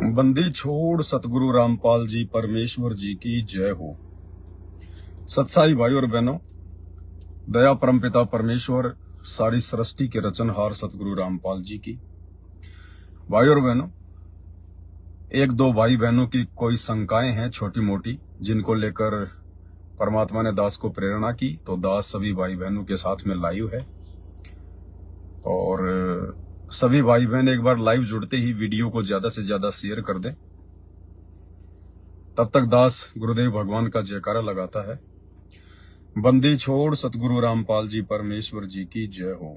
बंदी छोड़ सतगुरु रामपाल जी परमेश्वर जी की जय हो। सत्साई भाई और बहनों, दया परमपिता परमेश्वर सारी सृष्टि के रचनहार सतगुरु रामपाल जी की। भाई और बहनों, एक दो भाई बहनों की कोई शंकाएं हैं छोटी मोटी, जिनको लेकर परमात्मा ने दास को प्रेरणा की, तो दास सभी भाई बहनों के साथ में लाइव है। और सभी भाई बहन एक बार लाइव जुड़ते ही वीडियो को ज्यादा से ज्यादा शेयर कर दें। तब तक दास गुरुदेव भगवान का जयकारा लगाता है। बंदी छोड़ सतगुरु रामपाल जी परमेश्वर जी की जय हो।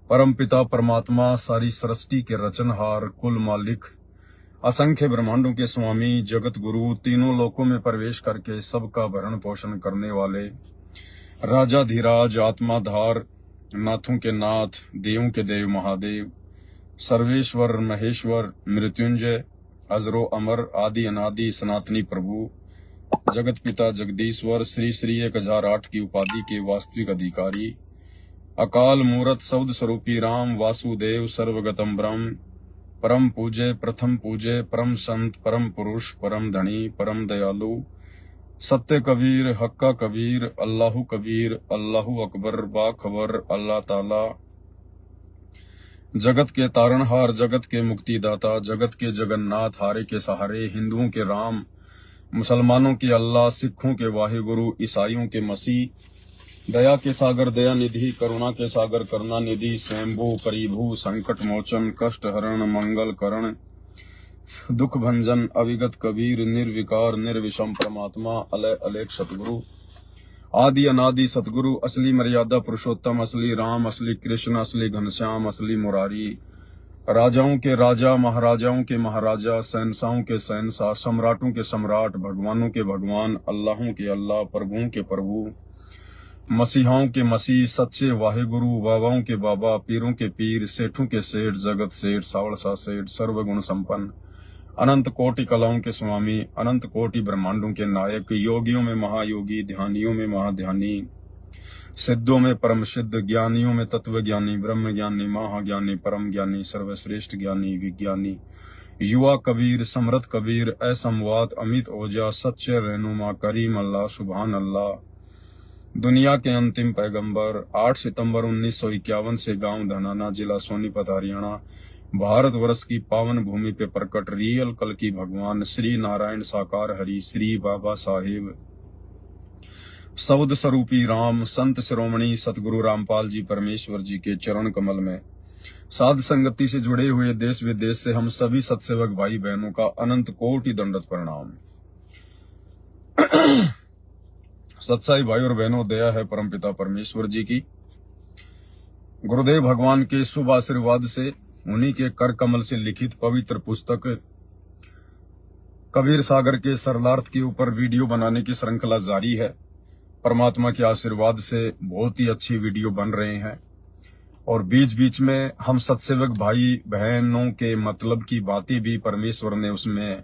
परम पिता परमात्मा सारी सृष्टि के रचनहार, कुल मालिक, असंख्य ब्रह्मांडों के स्वामी, जगत गुरु, तीनों लोकों में प्रवेश करके सबका भरण पोषण करने वाले राजा धीराज, आत्माधार, नाथों के नाथ, देवों के देव महादेव, सर्वेश्वर महेश्वर, मृत्युंजय, अजरो अमर, आदि अनादि सनातनी प्रभु, जगत पिता जगदीश्वर, श्री श्री 1008 की उपाधि के वास्तविक अधिकारी, अकाल मूरत सौद स्वरूपी राम वासुदेव सर्वगतम ब्रह्म, परम पूजे प्रथम पूजे, परम संत परम पुरुष परम धनी परम दयालु, सत्य कबीर हक्का कबीर, अल्लाहु कबीर अल्लाहु अकबर बाखबर, अल्लाह ताला जगत के तारणहार, जगत के मुक्तिदाता, जगत के जगन्नाथ, हारे के सहारे, हिंदुओं के राम, मुसलमानों के अल्लाह, सिखों के वाहिगुरु, ईसाइयों के मसीह, दया के सागर दया निधि, करुणा के सागर करुणा निधि, स्वयंभू परिभू, संकट मोचन, कष्ट हरण, मंगल करण, दुख भंजन, अविगत कबीर, निर्विकार निर्विषम परमात्मा, अलय अलेख सतगुरु, आदि अनादि सतगुरु, असली मर्यादा पुरुषोत्तम, असली राम, असली कृष्ण, असली घनश्याम, असली मुरारी, राजाओं के राजा, महाराजाओं के महाराजा, शहंशाहों के शहंशाह, सम्राटों के सम्राट, भगवानों के भगवान, अल्लाहों के अल्लाह, प्रभुओं के प्रभु, मसीहाओं के मसीह, सच्चे वाहिगुरु, बाबाओं के बाबा, पीरों के पीर, सेठों के सेठ, जगत सेठ, सावड़सा सेठ, सर्वगुण संपन्न, अनंत कोटि कलाओं के स्वामी, अनंत कोटि ब्रह्मांडों के नायक, योगियों में महायोगी, ध्यानियों में महाध्यानी, सिद्धों में परम सिद्ध, ज्ञानियों में तत्व ज्ञानी, ब्रह्म ज्ञानी, महाज्ञानी, परम ज्ञानी, सर्वश्रेष्ठ ज्ञानी, विज्ञानी, युवा कबीर, समृत कबीर, असमवात, अमित ओजा, सच्चे रहनुमा, करीम अल्लाह, सुभान अल्लाह, दुनिया के अंतिम पैगंबर, 8 सितंबर 1951 से गांव धनाना, जिला सोनीपत, हरियाणा, भारतवर्ष की पावन भूमि पे प्रकट रियल कल की भगवान श्री नारायण साकार हरि, श्री बाबा साहेब सौद स्वरूपी राम, संत शिरोमणि सतगुरु रामपाल जी परमेश्वर जी के चरण कमल में साध संगति से जुड़े हुए देश विदेश से हम सभी सत्सेवक भाई बहनों का अनंत कोटि दंडवत प्रणाम। सत्साई भाई और बहनों, दया है परमपिता परमेश्वर जी की। गुरुदेव भगवान के शुभ आशीर्वाद से उन्हीं के कर कमल से लिखित पवित्र पुस्तक कबीर सागर के सरलार्थ के ऊपर वीडियो बनाने की श्रृंखला जारी है। परमात्मा के आशीर्वाद से बहुत ही अच्छी वीडियो बन रहे हैं और बीच बीच में हम सत्सेवक भाई बहनों के मतलब की बातें भी परमेश्वर ने उसमें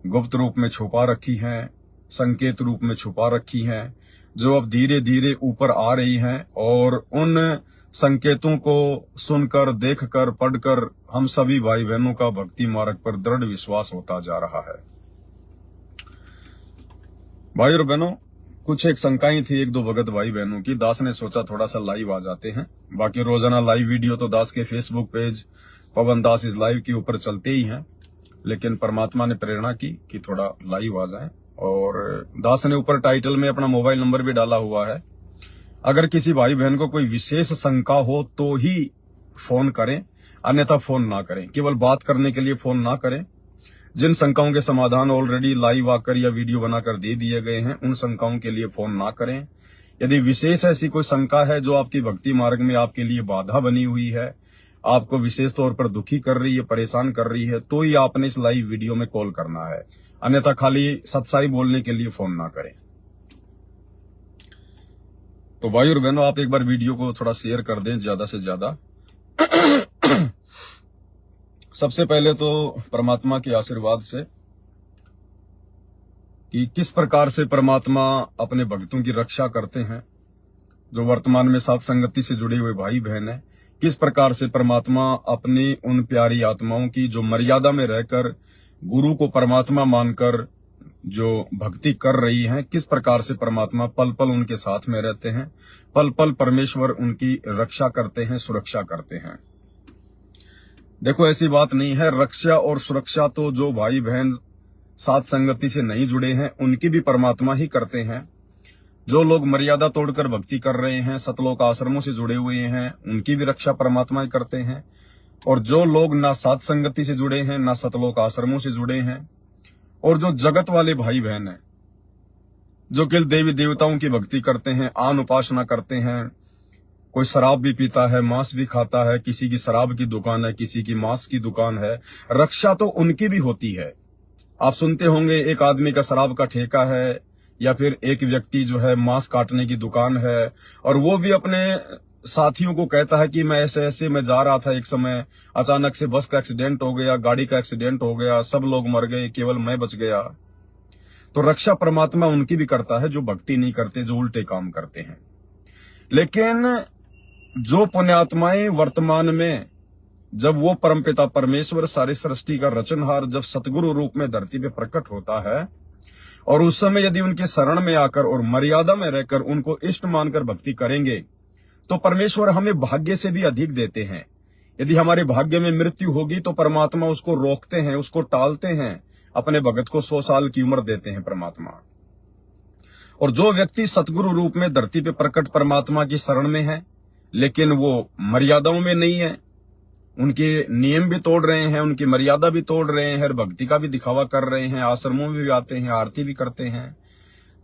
गुप्त रूप में छुपा रखी हैं, संकेत रूप में छुपा रखी हैं, जो अब धीरे धीरे ऊपर आ रही हैं। और उन संकेतों को सुनकर, देखकर, पढ़कर हम सभी भाई बहनों का भक्ति मार्ग पर दृढ़ विश्वास होता जा रहा है। भाई और बहनों, कुछ एक शंकाएं थी एक दो भगत भाई बहनों की। दास ने सोचा थोड़ा सा लाइव आ जाते हैं। बाकी रोजाना लाइव वीडियो तो दास के फेसबुक पेज पवन दास इस लाइव के ऊपर चलते ही हैं, लेकिन परमात्मा ने प्रेरणा की कि थोड़ा लाइव आ जाएं। और दास ने ऊपर टाइटल में अपना मोबाइल नंबर भी डाला हुआ है। अगर किसी भाई बहन को कोई विशेष शंका हो तो ही फोन करें, अन्यथा फोन ना करें। केवल बात करने के लिए फोन ना करें। जिन शंकाओं के समाधान ऑलरेडी लाइव आकर या वीडियो बनाकर दे दिए गए हैं, उन शंकाओं के लिए फोन ना करें। यदि विशेष ऐसी कोई शंका है जो आपकी भक्ति मार्ग में आपके लिए बाधा बनी हुई है, आपको विशेष तौर पर दुखी कर रही है, परेशान कर रही है, तो ही आपने इस लाइव वीडियो में कॉल करना है। अन्यथा खाली सच्चाई बोलने के लिए फोन ना करें। तो भाई और बहनों, आप एक बार वीडियो को थोड़ा शेयर कर दें ज्यादा से ज्यादा। सबसे पहले तो परमात्मा के आशीर्वाद से कि किस प्रकार से परमात्मा अपने भक्तों की रक्षा करते हैं, जो वर्तमान में साथ संगति से जुड़े हुए भाई बहन हैं, किस प्रकार से परमात्मा अपनी उन प्यारी आत्माओं की जो मर्यादा में रहकर गुरु को परमात्मा मानकर जो भक्ति कर रही हैं, किस प्रकार से परमात्मा पल पल उनके साथ में रहते हैं, पल पल परमेश्वर उनकी रक्षा करते हैं, सुरक्षा करते हैं। देखो ऐसी बात नहीं है, रक्षा और सुरक्षा तो जो भाई बहन साथ संगति से नहीं जुड़े हैं उनकी भी परमात्मा ही करते हैं। जो लोग मर्यादा तोड़कर भक्ति कर रहे हैं, सतलोक आश्रमों से जुड़े हुए हैं, उनकी भी रक्षा परमात्मा ही करते हैं। और जो लोग ना साथ संगति से जुड़े हैं, ना सतलोक आश्रमों से जुड़े हैं, और जो जगत वाले भाई बहन हैं, जो केवल देवी देवताओं की भक्ति करते हैं, आन उपासना करते हैं, कोई शराब भी पीता है, मांस भी खाता है, किसी की शराब की दुकान है, किसी की मांस की दुकान है, रक्षा तो उनकी भी होती है। आप सुनते होंगे एक आदमी का शराब का ठेका है, या फिर एक व्यक्ति जो है मांस काटने की दुकान है, और वो भी अपने साथियों को कहता है कि मैं ऐसे ऐसे मैं जा रहा था, एक समय अचानक से बस का एक्सीडेंट हो गया, गाड़ी का एक्सीडेंट हो गया, सब लोग मर गए, केवल मैं बच गया। तो रक्षा परमात्मा उनकी भी करता है जो भक्ति नहीं करते, जो उल्टे काम करते हैं। लेकिन जो पुण्यात्माएं वर्तमान में, जब वो परमपिता परमेश्वर सारी सृष्टि का रचनहार जब सतगुरु रूप में धरती पे प्रकट होता है, और उस समय यदि उनके शरण में आकर और मर्यादा में रहकर उनको इष्ट मानकर भक्ति करेंगे, तो परमेश्वर हमें भाग्य से भी अधिक देते हैं। यदि हमारे भाग्य में मृत्यु होगी तो परमात्मा उसको रोकते हैं, उसको टालते हैं, अपने भगत को 100 साल की उम्र देते हैं परमात्मा। और जो व्यक्ति सतगुरु रूप में धरती पे प्रकट परमात्मा की शरण में है, लेकिन वो मर्यादाओं में नहीं है, उनके नियम भी तोड़ रहे हैं, उनकी मर्यादा भी तोड़ रहे हैं, भक्ति का भी दिखावा कर रहे हैं, आश्रमों में भी आते हैं, आरती भी करते हैं,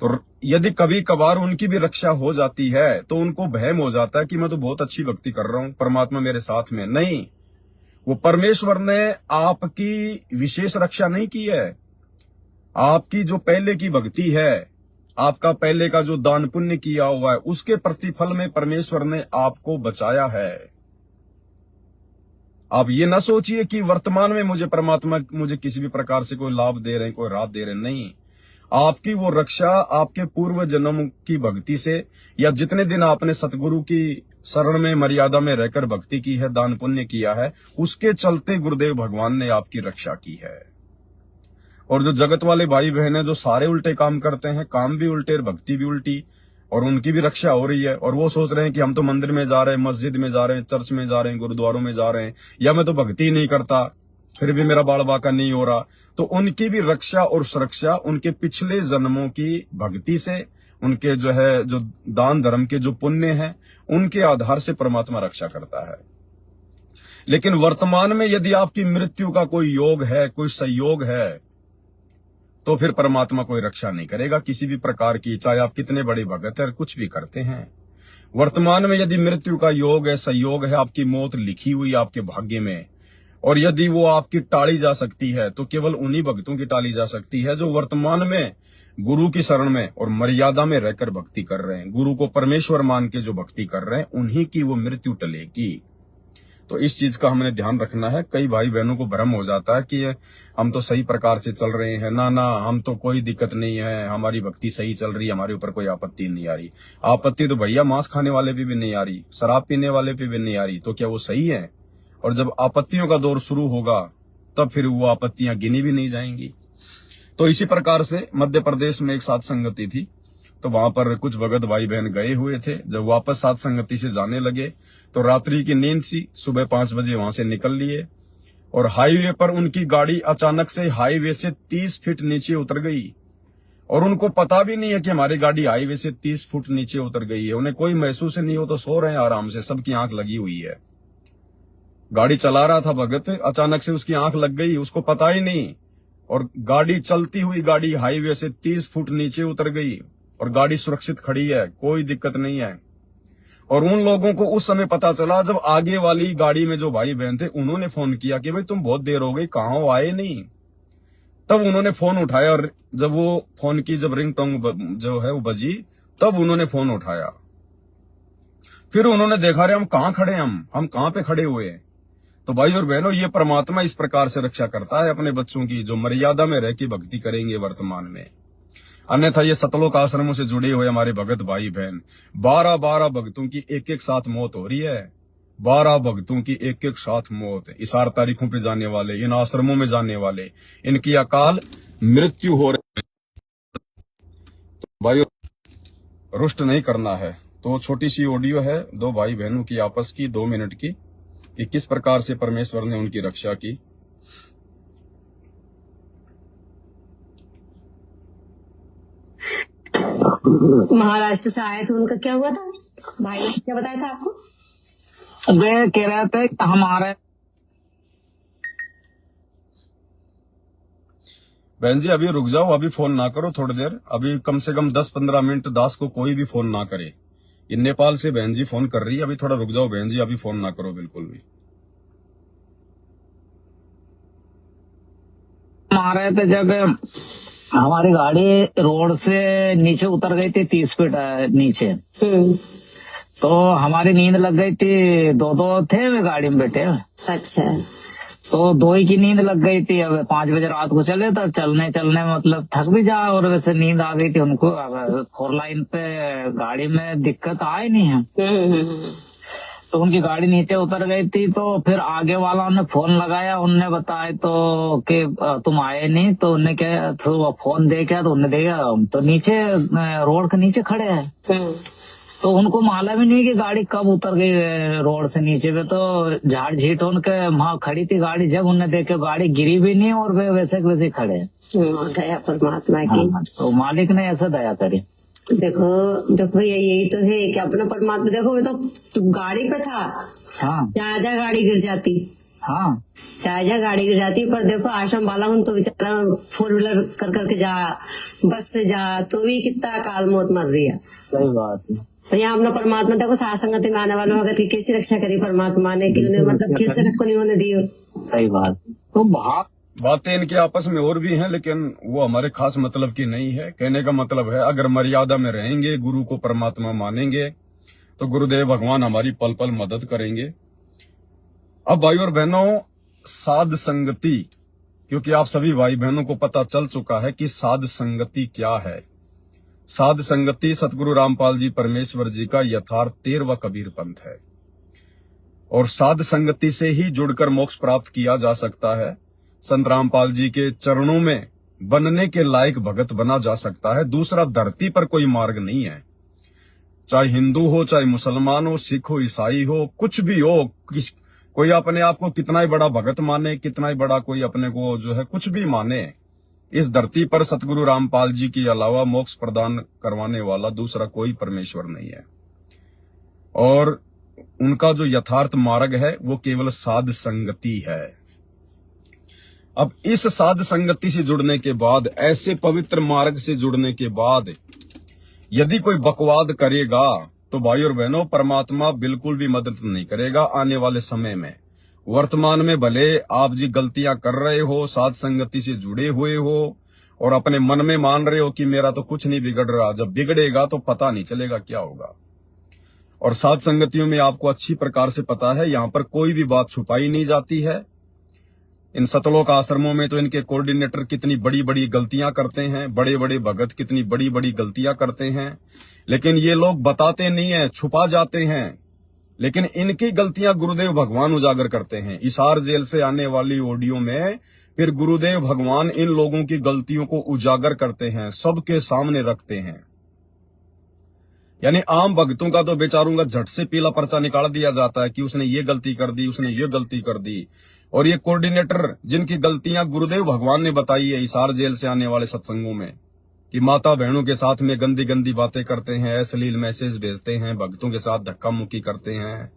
तो यदि कभी कभार उनकी भी रक्षा हो जाती है तो उनको भय हो जाता है कि मैं तो बहुत अच्छी भक्ति कर रहा हूं, परमात्मा मेरे साथ में नहीं। वो परमेश्वर ने आपकी विशेष रक्षा नहीं की है। आपकी जो पहले की भक्ति है, आपका पहले का जो दान पुण्य किया हुआ है, उसके प्रतिफल में परमेश्वर ने आपको बचाया है। आप ये ना सोचिए कि वर्तमान में मुझे परमात्मा मुझे किसी भी प्रकार से कोई लाभ दे रहे हैं, कोई राहत दे रहे हैं, नहीं। आपकी वो रक्षा आपके पूर्व जन्म की भक्ति से, या जितने दिन आपने सतगुरु की शरण में मर्यादा में रहकर भक्ति की है, दान पुण्य किया है, उसके चलते गुरुदेव भगवान ने आपकी रक्षा की है। और जो जगत वाले भाई बहन है, जो सारे उल्टे काम करते हैं, काम भी उल्टे, भक्ति भी उल्टी, और उनकी भी रक्षा हो रही है, और वो सोच रहे हैं कि हम तो मंदिर में जा रहे हैं, मस्जिद में जा रहे हैं, चर्च में जा रहे हैं, गुरुद्वारों में जा रहे हैं, या मैं तो भक्ति नहीं करता, फिर भी मेरा बाल बाका नहीं हो रहा। तो उनकी भी रक्षा और सुरक्षा उनके पिछले जन्मों की भक्ति से, उनके जो है जो दान धर्म के जो पुण्य हैं, उनके आधार से परमात्मा रक्षा करता है। लेकिन वर्तमान में यदि आपकी मृत्यु का कोई योग है, कोई संयोग है, तो फिर परमात्मा कोई रक्षा नहीं करेगा किसी भी प्रकार की, चाहे आप कितने बड़े भगत है, कुछ भी करते हैं। वर्तमान में यदि मृत्यु का योग है, संयोग है, आपकी मौत लिखी हुई आपके भाग्य में, और यदि वो आपकी टाली जा सकती है तो केवल उन्हीं भक्तों की टाली जा सकती है जो वर्तमान में गुरु की शरण में और मर्यादा में रहकर भक्ति कर रहे हैं, गुरु को परमेश्वर मान के जो भक्ति कर रहे हैं, उन्हीं की वो मृत्यु टलेगी। तो इस चीज का हमने ध्यान रखना है। कई भाई बहनों को भ्रम हो जाता है कि हम तो सही प्रकार से चल रहे हैं, ना ना हम तो कोई दिक्कत नहीं है, हमारी भक्ति सही चल रही है, हमारे ऊपर कोई आपत्ति नहीं आ रही। आपत्ति तो भैया मांस खाने वाले पे भी नहीं आ रही, शराब पीने वाले पे भी नहीं आ रही, तो क्या वो सही है? और जब आपत्तियों का दौर शुरू होगा तब फिर वो आपत्तियां गिनी भी नहीं जाएंगी। तो इसी प्रकार से मध्य प्रदेश में एक साथ संगति थी, तो वहां पर कुछ भगत भाई बहन गए हुए थे। जब वापस साथ संगति से जाने लगे तो रात्रि की नींद सी, सुबह 5 बजे वहां से निकल लिए, और हाईवे पर उनकी गाड़ी अचानक से हाईवे से 30 फीट नीचे उतर गई, और उनको पता भी नहीं है कि हमारी गाड़ी हाईवे से 30 फुट नीचे उतर गई है। उन्हें कोई महसूस नहीं हो, तो सो रहे हैं आराम से, सबकी आंख लगी हुई है। गाड़ी चला रहा था भगत, अचानक से उसकी आंख लग गई, उसको पता ही नहीं, और गाड़ी चलती हुई गाड़ी हाईवे से 30 फुट नीचे उतर गई, और गाड़ी सुरक्षित खड़ी है, कोई दिक्कत नहीं है। और उन लोगों को उस समय पता चला जब आगे वाली गाड़ी में जो भाई बहन थे उन्होंने फोन किया कि भाई तुम बहुत देर हो गई, कहाँ हो, आए नहीं। तब उन्होंने फोन उठाया, और जब वो फोन की जब रिंगटोन जो है वो बजी, तब उन्होंने फोन उठाया। फिर उन्होंने देखा, रे हम कहाँ खड़े, हम कहाँ पे खड़े हुए हैं। तो भाई और बहनों, ये परमात्मा इस प्रकार से रक्षा करता है अपने बच्चों की, जो मर्यादा में रह के भक्ति करेंगे वर्तमान में। अन्यथा ये सतलोक आश्रमों से जुड़े हुए हमारे भगत भाई बहन, 12-12 भक्तों की एक एक साथ मौत हो रही है। 12 भक्तों की एक एक साथ मौत, इशार तारीखों पे जाने वाले, इन आश्रमों में जाने वाले, इनकी अकाल मृत्यु हो रही। भाई रुष्ट नहीं करना है। तो छोटी सी ऑडियो है दो भाई बहनों की आपस की, 2 मिनट की, कि किस प्रकार से परमेश्वर ने उनकी रक्षा की। महाराष्ट्र से आए थे, उनका क्या हुआ था? भाई ने क्या बताया था आपको? वे कह रहे थे हमारे। बहन जी अभी रुक जाओ, अभी फोन ना करो थोड़ी देर, अभी कम से कम 10-15 मिनट दास को कोई भी फोन ना करे। ये नेपाल से बहन जी फोन कर रही है, अभी थोड़ा रुक जाओ बहन जी, अभी फोन ना करो बिल्कुल भी। हमारे थे जब हमारी गाड़ी रोड से नीचे उतर गई थी 30 फीट नीचे, तो हमारी नींद लग गई थी। 2 थे वे गाड़ी में बैठे। अच्छा। तो 2 ही की नींद लग गई थी। अब 5 बजे रात को चले, तो चलने चलने में मतलब थक भी जा, और वैसे नींद आ गई थी उनको। अब 4 लाइन पे गाड़ी में दिक्कत आए नहीं है, तो उनकी गाड़ी नीचे उतर गई थी। तो फिर आगे वाला ने फोन लगाया, उनने बताया तो कि तुम आए नहीं, तो उनने क्या तो फोन देखा, तो उनने देखा तो नीचे रोड के नीचे खड़े हैं। तो उनको मालूम ही नहीं कि गाड़ी कब उतर गई रोड से नीचे पे। तो झाड़ झीट उनके वहां खड़ी थी गाड़ी, जब उनने देखे गाड़ी गिरी भी नहीं और वे वैसे के वैसे खड़े। दया परमात्मा की। तो मालिक ने ऐसा दया करी। देखो देखो भैया, यही तो है कि अपना परमात्मा। देखो मैं तो गाड़ी पे था, हाँ जा गाड़ी गिर जाती, हाँ चाहे गाड़ी गिर जाती। पर देखो आश्रम वाला हूँ तो बेचारा 4 व्हीलर कर करके जा, बस से जा, तो भी कितना काल मौत मर रही है। सही बात है। तो यहाँ अपना परमात्मा देखो साथ संगति में आने वालों भगत की कैसी रक्षा करी परमात्मा ने, कि उन्हें मतलब किस तरह को नहीं होने दी। सही बात। तो बातें इनके आपस में और भी हैं, लेकिन वो हमारे खास मतलब की नहीं है। कहने का मतलब है अगर मर्यादा में रहेंगे, गुरु को परमात्मा मानेंगे, तो गुरुदेव भगवान हमारी पल पल मदद करेंगे। अब भाई और बहनों, साध संगति, क्योंकि आप सभी भाई बहनों को पता चल चुका है कि साध संगति क्या है। साध संगति सतगुरु रामपाल जी परमेश्वर जी का यथार्थ 13वां कबीर पंथ है, और साध संगति से ही जुड़कर मोक्ष प्राप्त किया जा सकता है। संत रामपाल जी के चरणों में बनने के लायक भगत बना जा सकता है। दूसरा धरती पर कोई मार्ग नहीं है। चाहे हिंदू हो, चाहे मुसलमान हो, सिख हो, ईसाई हो, कुछ भी हो, कोई अपने आप को कितना ही बड़ा भगत माने, कितना ही बड़ा कोई अपने को जो है कुछ भी माने, इस धरती पर सतगुरु रामपाल जी के अलावा मोक्ष प्रदान करवाने वाला दूसरा कोई परमेश्वर नहीं है। और उनका जो यथार्थ मार्ग है वो केवल साध संगति है। अब इस साध संगति से जुड़ने के बाद, ऐसे पवित्र मार्ग से जुड़ने के बाद यदि कोई बकवाद करेगा तो भाई और बहनों, परमात्मा बिल्कुल भी मदद नहीं करेगा आने वाले समय में। वर्तमान में भले आप जी गलतियां कर रहे हो, साध संगति से जुड़े हुए हो, और अपने मन में मान रहे हो कि मेरा तो कुछ नहीं बिगड़ रहा, जब बिगड़ेगा तो पता नहीं चलेगा क्या होगा। और साध संगतियों में आपको अच्छी प्रकार से पता है, यहां पर कोई भी बात छुपाई नहीं जाती है। इन सतलोक आश्रमों में तो इनके कोऑर्डिनेटर कितनी बड़ी बड़ी गलतियां करते हैं, बड़े बड़े भगत कितनी बड़ी बड़ी गलतियां करते हैं, लेकिन ये लोग बताते नहीं है, छुपा जाते हैं। लेकिन इनकी गलतियां गुरुदेव भगवान उजागर करते हैं। इसार जेल से आने वाली ऑडियो में फिर गुरुदेव भगवान इन लोगों की गलतियों को उजागर करते हैं, सबके सामने रखते हैं। यानी आम भक्तों का तो बेचारों का झट से पीला पर्चा निकाल दिया जाता है कि उसने ये गलती कर दी, उसने ये गलती कर दी। और ये कोऑर्डिनेटर जिनकी गलतियां गुरुदेव भगवान ने बताई है इसार जेल से आने वाले सत्संगों में, कि माता बहनों के साथ में गंदी गंदी बातें करते हैं, अश्लील मैसेज भेजते हैं, भक्तों के साथ धक्का मुक्की करते हैं।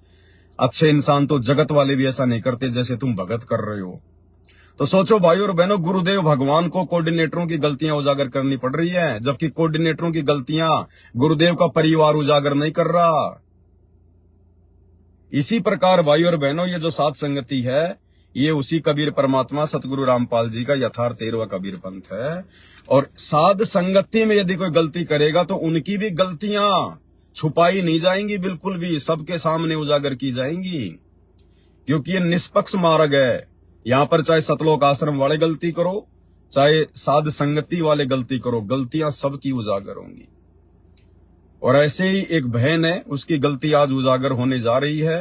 अच्छे इंसान तो जगत वाले भी ऐसा नहीं करते जैसे तुम भगत कर रहे हो। तो सोचो भाई और बहनों, गुरुदेव भगवान को कोऑर्डिनेटरों की गलतियां उजागर करनी पड़ रही है, जबकि कोऑर्डिनेटरों की गलतियां गुरुदेव का परिवार उजागर नहीं कर रहा। इसी प्रकार भाई और बहनों, ये जो साध संगति है, ये उसी कबीर परमात्मा सतगुरु रामपाल जी का यथार्थ 13वां कबीर पंथ है। और साध संगति में यदि कोई गलती करेगा तो उनकी भी गलतियां छुपाई नहीं जाएंगी, बिल्कुल भी सबके सामने उजागर की जाएंगी, क्योंकि ये निष्पक्ष मार्ग है। यहां पर चाहे सतलोक आश्रम वाले गलती करो, चाहे साध संगति वाले गलती करो, गलतियां सबकी उजागर होंगी। और ऐसे ही एक बहन है, उसकी गलती आज उजागर होने जा रही है।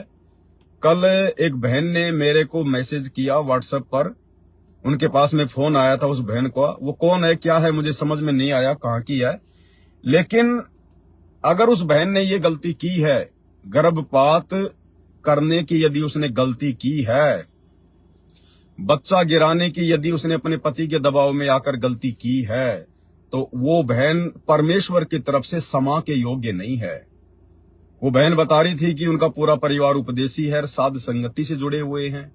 कल एक बहन ने मेरे को मैसेज किया व्हाट्सएप पर, उनके पास में फोन आया था उस बहन को। वो कौन है क्या है मुझे समझ में नहीं आया कहाँ की है, लेकिन अगर उस बहन ने ये गलती की है, गर्भपात करने की यदि उसने गलती की है, बच्चा गिराने की यदि उसने अपने पति के दबाव में आकर गलती की है, तो वो बहन परमेश्वर की तरफ से क्षमा के योग्य नहीं है। वो बहन बता रही थी कि उनका पूरा परिवार उपदेशी है, साध संगति से जुड़े हुए हैं,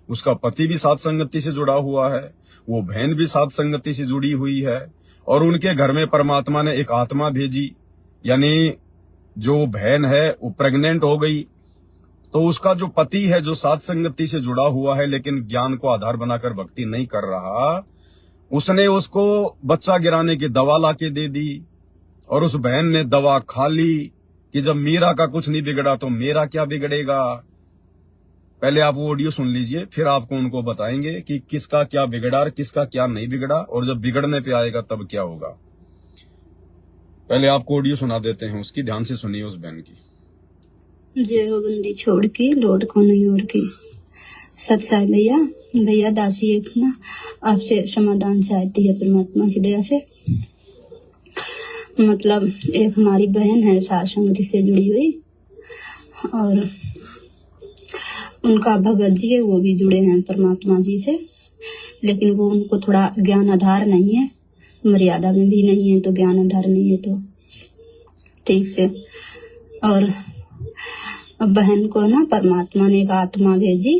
उसका पति भी साध संगति से जुड़ा हुआ है, वो बहन भी साध संगति से जुड़ी हुई है, और उनके घर में परमात्मा ने एक आत्मा भेजी, यानी जो बहन है वो प्रेग्नेंट हो गई, तो उसका जो पति है जो साध संगति से जुड़ा हुआ है लेकिन ज्ञान को आधार बनाकर भक्ति नहीं कर रहा, उसने उसको बच्चा गिराने की दवा लाके दे दी, और उस बहन ने दवा खा ली कि जब मीरा का कुछ नहीं बिगड़ा तो मेरा क्या बिगड़ेगा। पहले आप वो ऑडियो सुन लीजिए, फिर आपको उनको बताएंगे कि किसका क्या बिगड़ा और किसका क्या नहीं बिगड़ा, और जब बिगड़ने पे आएगा तब क्या होगा। पहले आपको ऑडियो सुना देते हैं उसकी, ध्यान से सुनिए उस बहन की। जय हो बंदी छोड़ के लौट को नहीं और की। सच है भैया, भैया दासी एक ना आपसे समाधान चाहती है परमात्मा की दया से। मतलब एक हमारी बहन है साथ संगति से जुड़ी हुई, और उनका भगत जी है वो भी जुड़े हैं परमात्मा जी से, लेकिन वो उनको थोड़ा ज्ञान आधार नहीं है, मर्यादा में भी नहीं है, तो ज्ञान आधार नहीं है तो ठीक से। और बहन को ना परमात्मा ने एक आत्मा भेजी,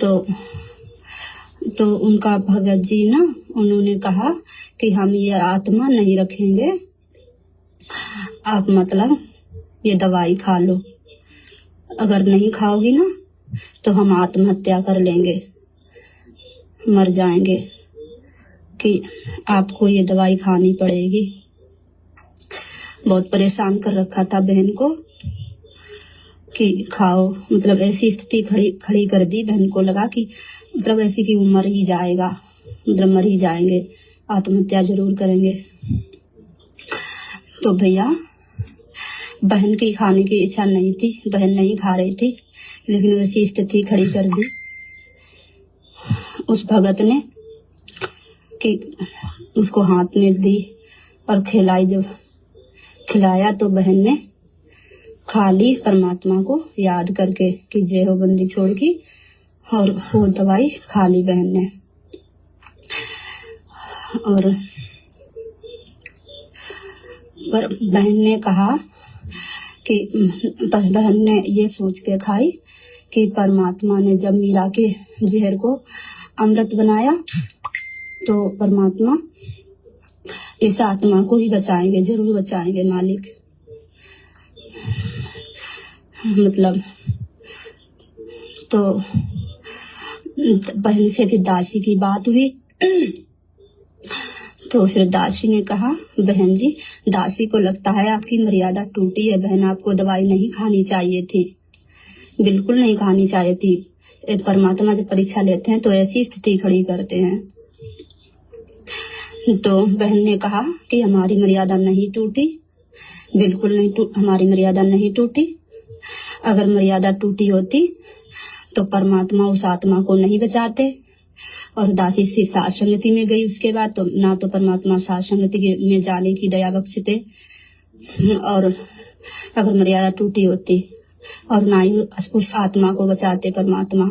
तो उनका भगत जी ना उन्होंने कहा कि हम ये आत्मा नहीं रखेंगे, आप मतलब ये दवाई खा लो, अगर नहीं खाओगी ना तो हम आत्महत्या कर लेंगे, मर जाएंगे, कि आपको ये दवाई खानी पड़ेगी। बहुत परेशान कर रखा था बहन को कि खाओ, मतलब ऐसी स्थिति खड़ी कर दी, बहन को लगा कि मतलब ऐसी कि वो मर ही जाएगा, मतलब मर ही जाएंगे, आत्महत्या जरूर करेंगे। तो भैया बहन की खाने की इच्छा नहीं थी, बहन नहीं खा रही थी, लेकिन वैसी स्थिति खड़ी कर दी उस भगत ने कि उसको हाथ में दी और खिलाई। जब खिलाया तो बहन ने खा ली, परमात्मा को याद करके कि जय हो बंदी छोड़ की, और वो दवाई खा ली बहन ने। और पर बहन ने कहा कि बहन ने ये सोच के खाई कि परमात्मा ने जब मीरा के जहर को अमृत बनाया तो परमात्मा इस आत्मा को ही बचाएंगे, जरूर बचाएंगे मालिक। मतलब तो बहन से फिर दासी की बात हुई, तो फिर दासी ने कहा बहन जी, दासी को लगता है आपकी मर्यादा टूटी है, बहन आपको दवाई नहीं खानी चाहिए थी, बिल्कुल नहीं खानी चाहिए थी। परमात्मा जब परीक्षा लेते हैं तो ऐसी स्थिति खड़ी करते हैं। तो बहन ने कहा कि हमारी मर्यादा नहीं टूटी, बिल्कुल नहीं हमारी मर्यादा नहीं टूटी। अगर मर्यादा टूटी होती तो परमात्मा उस आत्मा को नहीं बचाते। और दासी से साथ संगति में गई, उसके बाद तो ना तो परमात्मा साथ संगति में जाने की दया बख्शते, और अगर मर्यादा टूटी होती, और ना ही उस आत्मा को बचाते परमात्मा।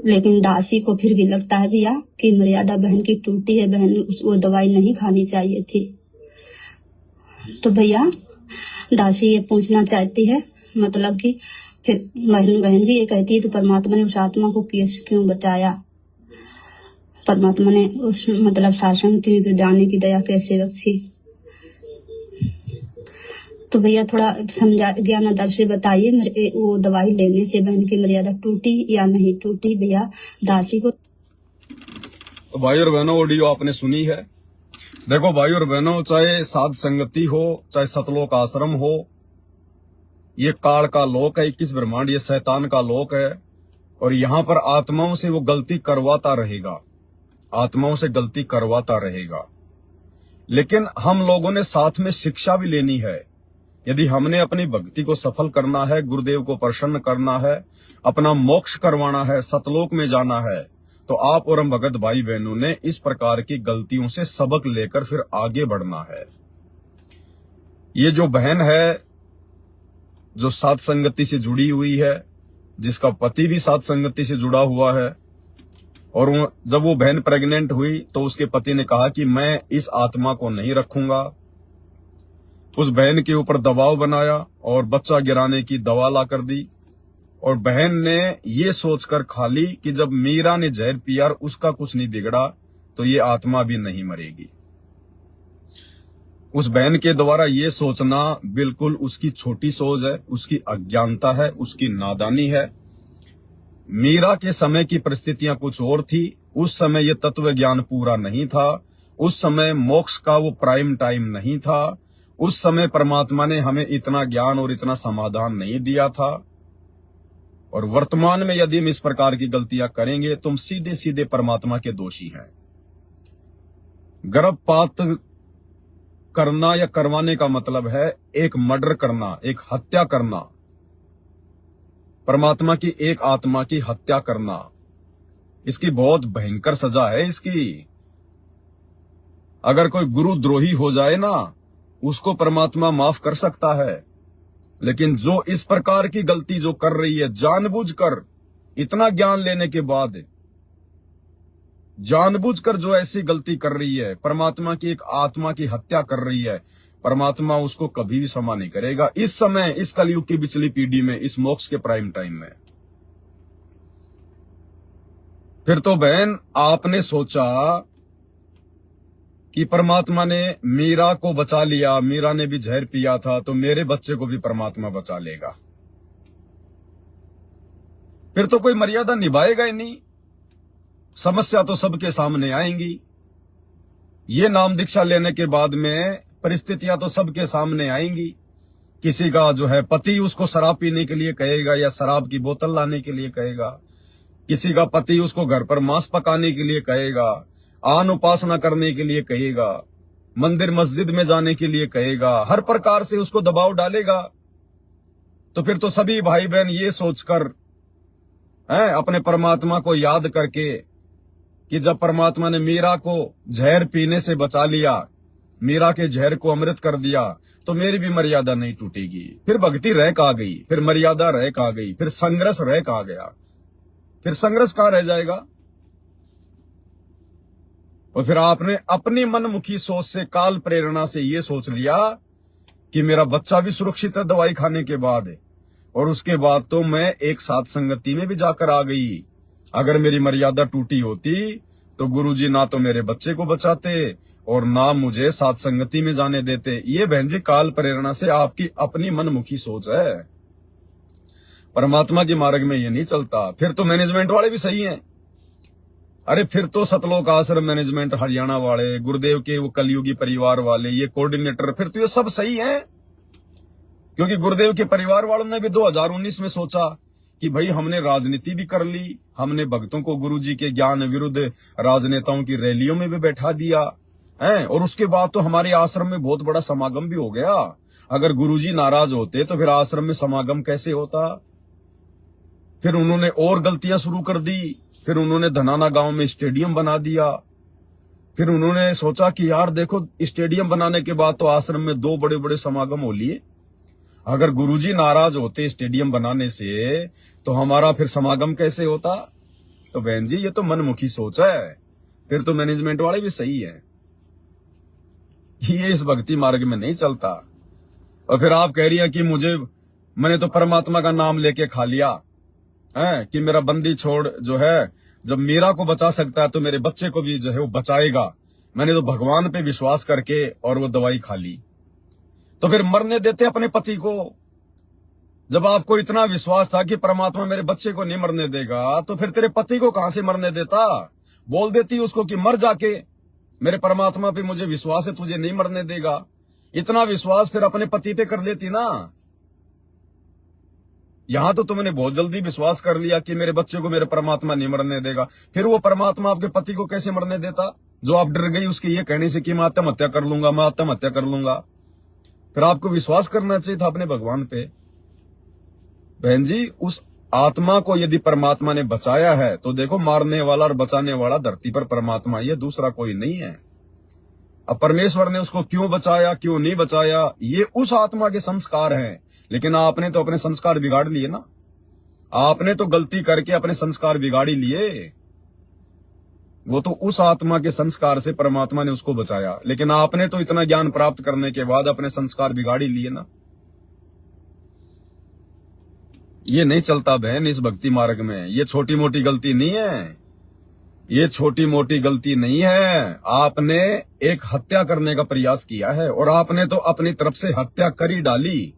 लेकिन दासी को फिर भी लगता है भैया कि मर्यादा बहन की टूटी है, बहन वो दवाई नहीं खानी चाहिए थी। तो भैया दासी ये पूछना चाहती है, मतलब कि फिर बहन भी ये कहती है तो परमात्मा ने उस आत्मा को क्यों बचाया, परमात्मा ने उस मतलब शासन में जाने की दया कैसे बख्शी। तो भैया थोड़ा समझा ज्ञान आधार से बताइए, वो दवाई लेने से बहन की मर्यादा टूटी या नहीं टूटी भैया दासी को। तो भाई और बहनों ऑडियो आपने सुनी है। देखो भाई और बहनों, चाहे साध संगति हो, चाहे सतलोक आश्रम हो, ये काल का लोक है, 21 ब्रह्मांड ये शैतान का लोक है, और यहाँ पर आत्माओं से वो गलती करवाता रहेगा, आत्माओं से गलती करवाता रहेगा। लेकिन हम लोगों ने साथ में शिक्षा भी लेनी है, यदि हमने अपनी भक्ति को सफल करना है, गुरुदेव को प्रसन्न करना है, अपना मोक्ष करवाना है, सतलोक में जाना है, तो आप और हम भगत भाई बहनों ने इस प्रकार की गलतियों से सबक लेकर फिर आगे बढ़ना है। ये जो बहन है जो सात संगति से जुड़ी हुई है, जिसका पति भी सात संगति से जुड़ा हुआ है, और जब वो बहन प्रेग्नेंट हुई तो उसके पति ने कहा कि मैं इस आत्मा को नहीं रखूंगा। उस बहन के ऊपर दबाव बनाया और बच्चा गिराने की दवा ला कर दी, और बहन ने ये सोचकर खा ली कि जब मीरा ने जहर पिया उसका कुछ नहीं बिगड़ा तो ये आत्मा भी नहीं मरेगी। उस बहन के द्वारा ये सोचना बिल्कुल उसकी छोटी सोच है, उसकी अज्ञानता है, उसकी नादानी है। मीरा के समय की परिस्थितियां कुछ और थी। उस समय ये तत्व ज्ञान पूरा नहीं था, उस समय मोक्ष का वो प्राइम टाइम नहीं था, उस समय परमात्मा ने हमें इतना ज्ञान और इतना समाधान नहीं दिया था। और वर्तमान में यदि हम इस प्रकार की गलतियां करेंगे तो हम सीधे सीधे परमात्मा के दोषी हैं। गर्भपात करना या करवाने का मतलब है एक मर्डर करना, एक हत्या करना, परमात्मा की एक आत्मा की हत्या करना। इसकी बहुत भयंकर सजा है इसकी। अगर कोई गुरुद्रोही हो जाए ना, उसको परमात्मा माफ कर सकता है, लेकिन जो इस प्रकार की गलती जो कर रही है जानबूझकर, इतना ज्ञान लेने के बाद जानबूझकर जो ऐसी गलती कर रही है, परमात्मा की एक आत्मा की हत्या कर रही है, परमात्मा उसको कभी भी क्षमा नहीं करेगा। इस समय, इस कलयुग की पिछली पीढ़ी में, इस मोक्ष के प्राइम टाइम में। फिर तो बहन आपने सोचा कि परमात्मा ने मीरा को बचा लिया, मीरा ने भी जहर पिया था तो मेरे बच्चे को भी परमात्मा बचा लेगा। फिर तो कोई मर्यादा निभाएगा ही नहीं। समस्या तो सबके सामने आएंगी। ये नाम दीक्षा लेने के बाद में परिस्थितियां तो सबके सामने आएंगी। किसी का जो है पति उसको शराब पीने के लिए कहेगा या शराब की बोतल लाने के लिए कहेगा, किसी का पति उसको घर पर मांस पकाने के लिए कहेगा, आन उपासना करने के लिए कहेगा, मंदिर मस्जिद में जाने के लिए कहेगा, हर प्रकार से उसको दबाव डालेगा। तो फिर तो सभी भाई बहन ये सोचकर अपने परमात्मा को याद करके कि जब परमात्मा ने मीरा को जहर पीने से बचा लिया, मीरा के जहर को अमृत कर दिया, तो मेरी भी मर्यादा नहीं टूटेगी। फिर भक्ति रह कहाँ गई, फिर मर्यादा रह कहाँ गई, फिर संघर्ष रह कहाँ गया, फिर संघर्ष कहाँ रह जाएगा। और फिर आपने अपनी मनमुखी सोच से, काल प्रेरणा से ये सोच लिया कि मेरा बच्चा भी सुरक्षित है दवाई खाने के बाद, और उसके बाद तो मैं एक साथ संगति में भी जाकर आ गई। अगर मेरी मर्यादा टूटी होती तो गुरुजी ना तो मेरे बच्चे को बचाते और ना मुझे साथ संगति में जाने देते। ये बहन जी काल प्रेरणा से आपकी अपनी मनमुखी सोच है, परमात्मा के मार्ग में ये नहीं चलता। फिर तो मैनेजमेंट वाले भी सही हैं। अरे फिर तो सतलोक आश्रम मैनेजमेंट हरियाणा वाले, गुरुदेव के वो कलयुगी परिवार वाले, ये कोऑर्डिनेटर, फिर तो ये सब सही हैं। क्योंकि गुरुदेव के परिवार वालों ने भी 2019 में सोचा कि भाई हमने राजनीति भी कर ली, हमने भक्तों को गुरुजी के ज्ञान विरुद्ध राजनेताओं की रैलियों में भी बैठा दिया है, और उसके बाद तो हमारे आश्रम में बहुत बड़ा समागम भी हो गया। अगर गुरुजी नाराज होते तो फिर आश्रम में समागम कैसे होता। फिर उन्होंने और गलतियां शुरू कर दी। फिर उन्होंने धनाना गांव में स्टेडियम बना दिया। फिर उन्होंने सोचा कि यार देखो, स्टेडियम बनाने के बाद तो आश्रम में 2 बड़े बड़े समागम हो लिए। अगर गुरुजी नाराज होते स्टेडियम बनाने से तो हमारा फिर समागम कैसे होता। तो बहन जी ये तो मनमुखी सोच है। फिर तो मैनेजमेंट वाले भी सही है, ये इस भक्ति मार्ग में नहीं चलता। और फिर आप कह रही है कि मैंने तो परमात्मा का नाम लेके खा लिया है कि मेरा बंदी छोड़ जो है, जब मीरा को बचा सकता है तो मेरे बच्चे को भी जो है वो बचाएगा। मैंने तो भगवान पे विश्वास करके और वो दवाई खा ली। तो फिर मरने देते अपने पति को। जब आपको इतना विश्वास था कि परमात्मा मेरे बच्चे को नहीं मरने देगा, तो फिर तेरे पति को कहां से मरने देता। बोल देती उसको कि मर जाके, मेरे परमात्मा पे मुझे विश्वास है, तुझे नहीं मरने देगा। इतना विश्वास फिर अपने पति पे कर लेती ना। यहां तो तुमने बहुत जल्दी विश्वास कर लिया कि मेरे बच्चे को मेरे परमात्मा नहीं मरने देगा। फिर वो परमात्मा आपके पति को कैसे मरने देता, जो आप डर गई उसके ये कहने से कि मैं आत्महत्या कर लूंगा, मैं आत्महत्या कर लूंगा। फिर आपको विश्वास करना चाहिए था अपने भगवान पे। बहन जी, उस आत्मा को यदि परमात्मा ने बचाया है तो देखो, मारने वाला और बचाने वाला धरती पर परमात्मा, ये दूसरा कोई नहीं है। अब परमेश्वर ने उसको क्यों बचाया, क्यों नहीं बचाया, ये उस आत्मा के संस्कार हैं। लेकिन आपने तो अपने संस्कार बिगाड़ लिए ना, आपने तो गलती करके अपने संस्कार बिगाड़ ही लिए। वो तो उस आत्मा के संस्कार से परमात्मा ने उसको बचाया, लेकिन आपने तो इतना ज्ञान प्राप्त करने के बाद अपने संस्कार बिगाड़ ही लिए ना। ये नहीं चलता बहन इस भक्ति मार्ग में। ये छोटी मोटी गलती नहीं है, ये छोटी मोटी गलती नहीं है। आपने एक हत्या करने का प्रयास किया है और आपने तो अपनी तरफ से हत्या कर ही डाली।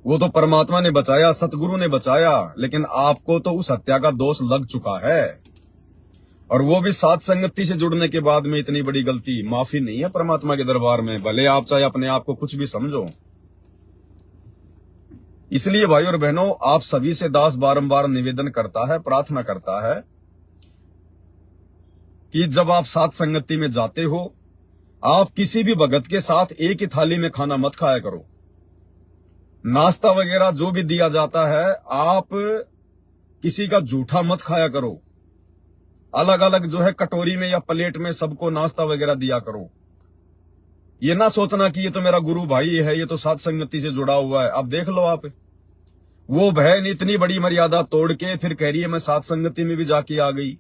वो तो परमात्मा ने बचाया, सतगुरु ने बचाया, लेकिन आपको तो उस हत्या का दोष लग चुका है। और वो भी साथ संगति से जुड़ने के बाद में इतनी बड़ी गलती माफी नहीं है परमात्मा के दरबार में, भले आप चाहे अपने आप को कुछ भी समझो। इसलिए भाई और बहनों, आप सभी से दास बारंबार निवेदन करता है, प्रार्थना करता है कि जब आप साथ संगति में जाते हो, आप किसी भी भगत के साथ एक ही थाली में खाना मत खाया करो। नाश्ता वगैरह जो भी दिया जाता है, आप किसी का जूठा मत खाया करो। अलग अलग जो है कटोरी में या प्लेट में सबको नाश्ता वगैरह दिया करो। ये ना सोचना कि ये तो मेरा गुरु भाई है, ये तो साथ संगति से जुड़ा हुआ है। अब देख लो आप, वो बहन इतनी बड़ी मर्यादा तोड़ के फिर कह रही है मैं साथ संगति में भी जाके आ गई।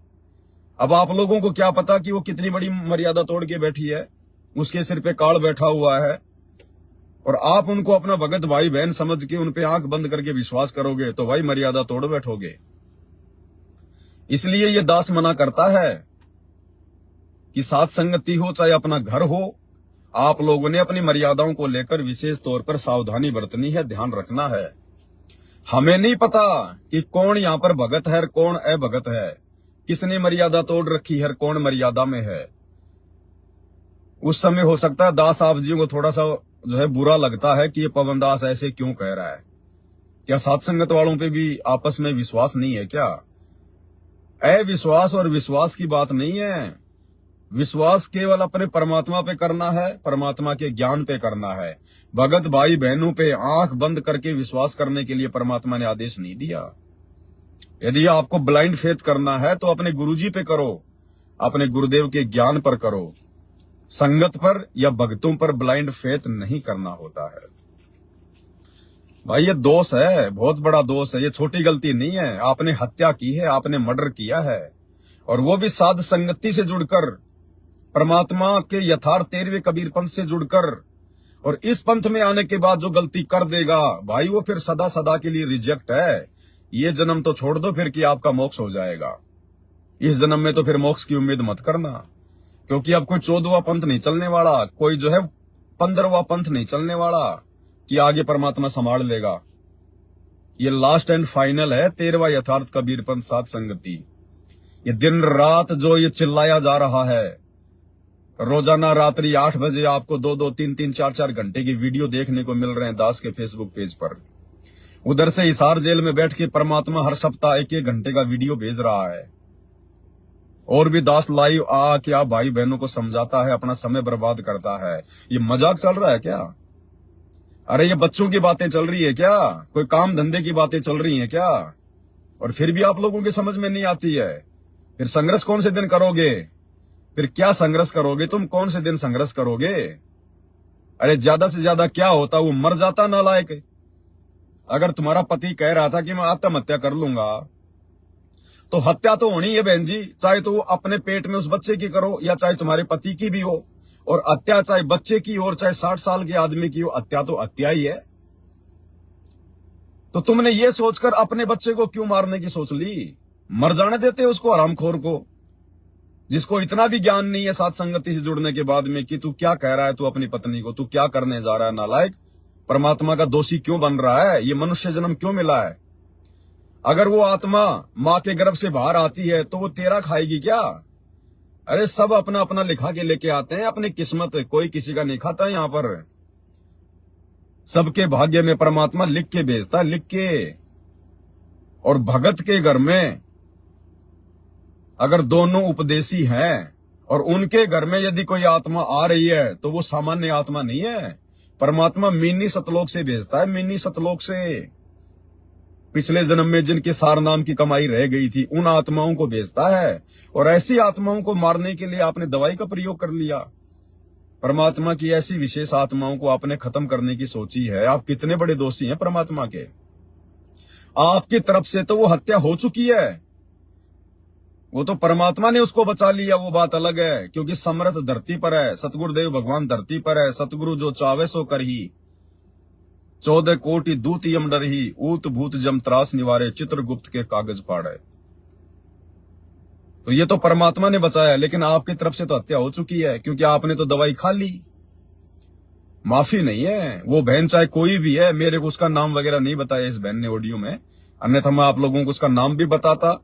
अब आप लोगों को क्या पता कि वो कितनी बड़ी मर्यादा तोड़ के बैठी है, उसके सिर पे काल बैठा हुआ है, और आप उनको अपना भगत भाई बहन समझ के उन पे आंख बंद करके विश्वास करोगे तो भाई मर्यादा तोड़ बैठोगे। इसलिए ये दास मना करता है कि साथ संगति हो चाहे अपना घर हो, आप लोगों ने अपनी मर्यादाओं को लेकर विशेष तौर पर सावधानी बरतनी है, ध्यान रखना है। हमें नहीं पता कि कौन यहाँ पर भगत है और कौन अभगत है, किसने मर्यादा तोड़ रखी है और कौन मर्यादा में है। उस समय हो सकता है दास आप जी को थोड़ा सा जो है बुरा लगता है कि ये पवन दास ऐसे क्यों कह रहा है। क्या साथ संगत वालों पे भी आपस में विश्वास नहीं है क्या? अविश्वास और विश्वास की बात नहीं है। विश्वास केवल अपने परमात्मा पे करना है, परमात्मा के ज्ञान पे करना है। भगत भाई बहनों पे आंख बंद करके विश्वास करने के लिए परमात्मा ने आदेश नहीं दिया। यदि आपको ब्लाइंड फेथ करना है तो अपने गुरुजी पे करो, अपने गुरुदेव के ज्ञान पर करो। संगत पर या भक्तों पर ब्लाइंड फेथ नहीं करना होता है। भाई ये दोष है, बहुत बड़ा दोष है, ये छोटी गलती नहीं है। आपने हत्या की है, आपने मर्डर किया है, और वो भी साध संगति से जुड़कर, परमात्मा के यथार्थ 13वें कबीर पंथ से जुड़कर। और इस पंथ में आने के बाद जो गलती कर देगा भाई, वो फिर सदा सदा के लिए रिजेक्ट है। ये जन्म तो छोड़ दो फिर कि आपका मोक्ष हो जाएगा। इस जन्म में तो फिर मोक्ष की उम्मीद मत करना, क्योंकि अब कोई 14वां पंथ नहीं चलने वाला, कोई जो है 15वां पंथ नहीं चलने वाला कि आगे परमात्मा संभाल लेगा। ये लास्ट एंड फाइनल है 13वां यथार्थ कबीर पंथ साध संगति। ये दिन रात जो ये चिल्लाया जा रहा है, रोजाना रात्रि 8 बजे आपको 2-2, 3-3, 4-4 घंटे की वीडियो देखने को मिल रहे हैं दास के फेसबुक पेज पर। उधर से हिसार जेल में बैठ के परमात्मा हर सप्ताह 1-1 घंटे का वीडियो भेज रहा है, और भी दास लाइव आ क्या भाई बहनों को समझाता है, अपना समय बर्बाद करता है। ये मजाक चल रहा है क्या? अरे ये बच्चों की बातें चल रही है क्या? कोई काम धंधे की बातें चल रही हैं क्या? और फिर भी आप लोगों की समझ में नहीं आती है। फिर संघर्ष कौन से दिन करोगे? फिर क्या संघर्ष करोगे तुम? कौन से दिन संघर्ष करोगे? अरे ज्यादा से ज्यादा क्या होता, वो मर जाता नालायक। अगर तुम्हारा पति कह रहा था कि मैं आत्महत्या कर लूंगा, तो हत्या तो होनी है बहन जी, चाहे तो अपने पेट में उस बच्चे की करो या चाहे तुम्हारे पति की भी हो। और हत्या चाहे बच्चे की हो और चाहे 60 साल के आदमी की हो, हत्या तो हत्या ही है। तो तुमने ये सोचकर अपने बच्चे को क्यों मारने की सोच ली? मर जाने देते उसको, हरामखोर को, जिसको इतना भी ज्ञान नहीं है साथ संगति से जुड़ने के बाद में कि तू क्या कह रहा है, तू अपनी पत्नी को तू क्या करने जा रहा है, नालायक। परमात्मा का दोषी क्यों बन रहा है? ये मनुष्य जन्म क्यों मिला है? अगर वो आत्मा मां के गर्भ से बाहर आती है तो वो तेरा खाएगी क्या? अरे सब अपना अपना लिखा के लेके आते हैं अपनी किस्मत, कोई किसी का नहीं खाता है। यहाँ पर सबके भाग्य में परमात्मा लिख के भेजता है, लिख के। और भगत के घर में अगर दोनों उपदेशी हैं और उनके घर में यदि कोई आत्मा आ रही है तो वो सामान्य आत्मा नहीं है। परमात्मा मिनी सतलोक से भेजता है, मिनी सतलोक से। पिछले जन्म में जिनके सार नाम की कमाई रह गई थी उन आत्माओं को भेजता है, और ऐसी आत्माओं को मारने के लिए आपने दवाई का प्रयोग कर लिया। परमात्मा की ऐसी विशेष आत्माओं को आपने खत्म करने की सोची है। आप कितने बड़े दोषी हैं परमात्मा के। आपकी तरफ से तो वो हत्या हो चुकी है, वो तो परमात्मा ने उसको बचा लिया, वो बात अलग है। क्योंकि समर्थ धरती पर है, सतगुरुदेव भगवान धरती पर है। सतगुरु जो चावे सो कर ही, 14 कोटि दूत यम डर ही, ऊत भूत जम त्रास निवारे, चित्रगुप्त के कागज फाड़े। तो ये तो परमात्मा ने बचाया, लेकिन आपकी तरफ से तो हत्या हो चुकी है, क्योंकि आपने तो दवाई खा ली। माफी नहीं है। वो बहन चाहे कोई भी है, मेरे को उसका नाम वगैरह नहीं बताया इस बहन ने ऑडियो में, अन्यथा मैं आप लोगों को उसका नाम भी बताता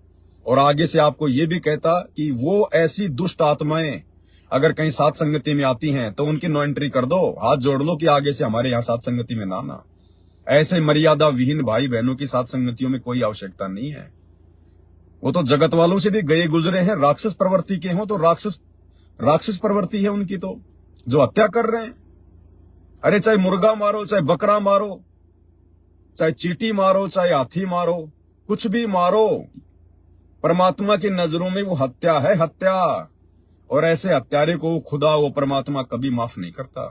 और आगे से आपको ये भी कहता कि वो ऐसी दुष्ट आत्माएं अगर कहीं साथ संगति में आती हैं तो उनकी नो एंट्री कर दो, हाथ जोड़ लो कि आगे से हमारे यहाँ साथ संगति में ना आना। ऐसे मर्यादा विहीन भाई बहनों की साथ संगतियों में कोई आवश्यकता नहीं है। वो तो जगत वालों से भी गए गुजरे हैं, राक्षस प्रवृत्ति के हों तो राक्षस प्रवृत्ति है उनकी, तो जो हत्या कर रहे हैं। अरे चाहे मुर्गा मारो, चाहे बकरा मारो, चाहे चींटी मारो, चाहे हाथी मारो, कुछ भी मारो, परमात्मा की नजरों में वो हत्या है, हत्या। और ऐसे हत्यारे को खुदा वो परमात्मा कभी माफ नहीं करता।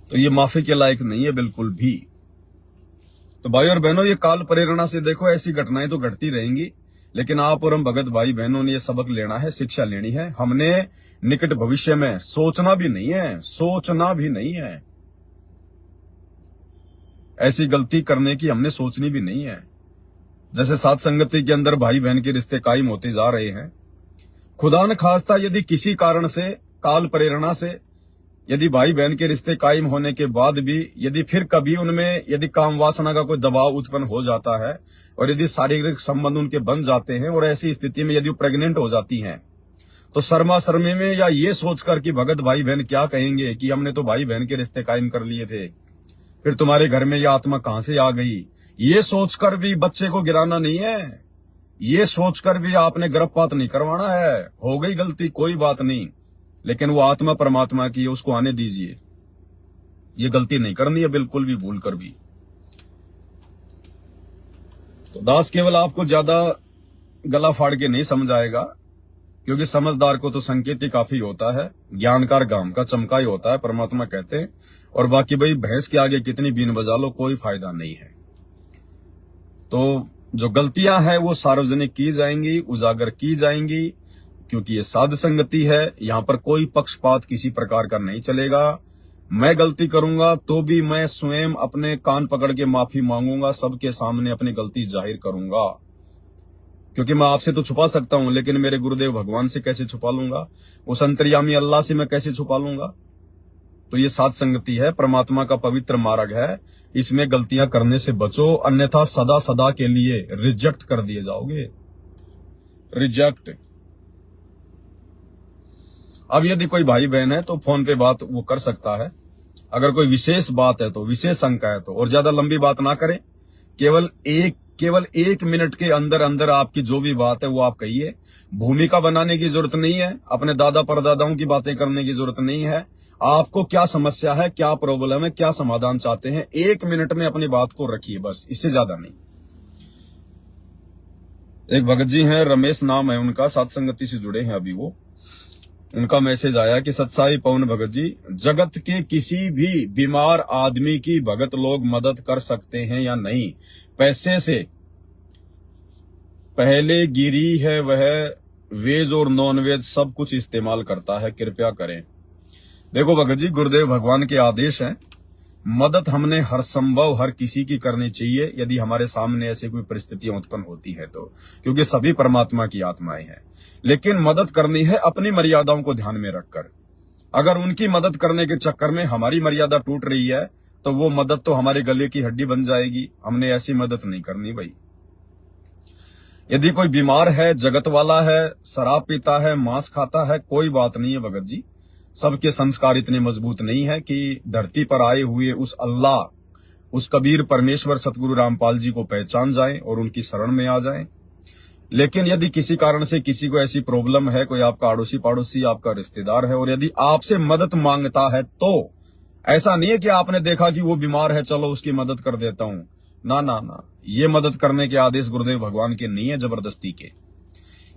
तो ये माफी के लायक नहीं है बिल्कुल भी। तो भाई और बहनों, ये काल प्रेरणा से देखो ऐसी घटनाएं तो घटती रहेंगी, लेकिन आप और हम भगत भाई बहनों ने ये सबक लेना है, शिक्षा लेनी है। हमने निकट भविष्य में सोचना भी नहीं है, सोचना भी नहीं है, ऐसी गलती करने की हमने सोचनी भी नहीं है। जैसे साथ संगति के अंदर भाई बहन के रिश्ते कायम होते जा रहे हैं, खुदा न खास्ता यदि किसी कारण से, काल प्रेरणा से, यदि भाई बहन के रिश्ते कायम होने के बाद भी यदि फिर कभी उनमें यदि काम वासना का कोई दबाव उत्पन्न हो जाता है और यदि शारीरिक संबंध उनके बन जाते हैं और ऐसी स्थिति में यदि प्रेग्नेंट हो जाती हैं, तो शर्मा शर्मी में या ये सोचकर कि भगत भाई बहन क्या कहेंगे कि हमने तो भाई बहन के रिश्ते कायम कर लिए थे, फिर तुम्हारे घर में यह आत्मा कहां से आ गई, ये सोचकर भी बच्चे को गिराना नहीं है। ये सोचकर भी आपने गर्भपात नहीं करवाना है। हो गई गलती कोई बात नहीं, लेकिन वो आत्मा परमात्मा की है, उसको आने दीजिए। ये गलती नहीं करनी है बिल्कुल भी, भूल कर भी। तो दास केवल आपको ज्यादा गला फाड़ के नहीं समझाएगा, क्योंकि समझदार को तो संकेत ही काफी होता है, ज्ञानकार गाम का चमका ही होता है, परमात्मा कहते हैं। और बाकी भाई भैंस के आगे कितनी बीन बजा लो, कोई फायदा नहीं है। तो जो गलतियां हैं वो सार्वजनिक की जाएंगी, उजागर की जाएंगी, क्योंकि ये साध संगति है। यहां पर कोई पक्षपात किसी प्रकार का नहीं चलेगा। मैं गलती करूंगा तो भी मैं स्वयं अपने कान पकड़ के माफी मांगूंगा, सबके सामने अपनी गलती जाहिर करूंगा। क्योंकि मैं आपसे तो छुपा सकता हूं, लेकिन मेरे गुरुदेव भगवान से कैसे छुपा लूंगा, उस अंतर्यामी अल्लाह से मैं कैसे छुपा लूंगा। तो ये साध संगति है, परमात्मा का पवित्र मार्ग है, इसमें गलतियां करने से बचो, अन्यथा सदा सदा के लिए रिजेक्ट कर दिए जाओगे। रिजेक्ट। अब यदि कोई भाई बहन है तो फोन पे बात वो कर सकता है, अगर कोई विशेष बात है तो, विशेष शंका है तो, और ज्यादा लंबी बात ना करें। केवल एक मिनट के अंदर अंदर आपकी जो भी बात है वो आप कहिए। भूमिका बनाने की जरूरत नहीं है, अपने दादा परदादाओं की बातें करने की जरूरत नहीं है। आपको क्या समस्या है, क्या प्रॉब्लम है, क्या समाधान चाहते हैं, 1 मिनट में अपनी बात को रखिए, बस, इससे ज्यादा नहीं। एक भगत जी हैं, रमेश नाम है उनका, सत्संगति से जुड़े हैं अभी वो। उनका मैसेज आया कि सत्साई पवन भगत जी, जगत के किसी भी बीमार आदमी की भगत लोग मदद कर सकते हैं या नहीं? पैसे से पहले गिरी है वह वेज और नॉन वेज सब कुछ इस्तेमाल करता है, कृपया करें। देखो भगत जी, गुरुदेव भगवान के आदेश हैं, मदद हमने हर संभव हर किसी की करनी चाहिए यदि हमारे सामने ऐसी कोई परिस्थितियां उत्पन्न होती है तो, क्योंकि सभी परमात्मा की आत्माएं हैं। लेकिन मदद करनी है अपनी मर्यादाओं को ध्यान में रखकर। अगर उनकी मदद करने के चक्कर में हमारी मर्यादा टूट रही है तो वो मदद तो हमारे गले की हड्डी बन जाएगी। हमने ऐसी मदद नहीं करनी भाई। यदि कोई बीमार है, जगत वाला है, शराब पीता है, मांस खाता है, कोई बात नहीं है भगत जी। सबके संस्कार इतने मजबूत नहीं है कि धरती पर आए हुए उस अल्लाह, उस कबीर परमेश्वर सतगुरु रामपाल जी को पहचान जाएं और उनकी शरण में आ जाएं। लेकिन यदि किसी कारण से किसी को ऐसी प्रॉब्लम है, कोई आपका अड़ोसी पड़ोसी आपका रिश्तेदार है और यदि आपसे मदद मांगता है, तो ऐसा नहीं है कि आपने देखा कि वो बीमार है, चलो उसकी मदद कर देता हूं। ना ना ना, ये मदद करने के आदेश गुरुदेव भगवान के नहीं है, जबरदस्ती के।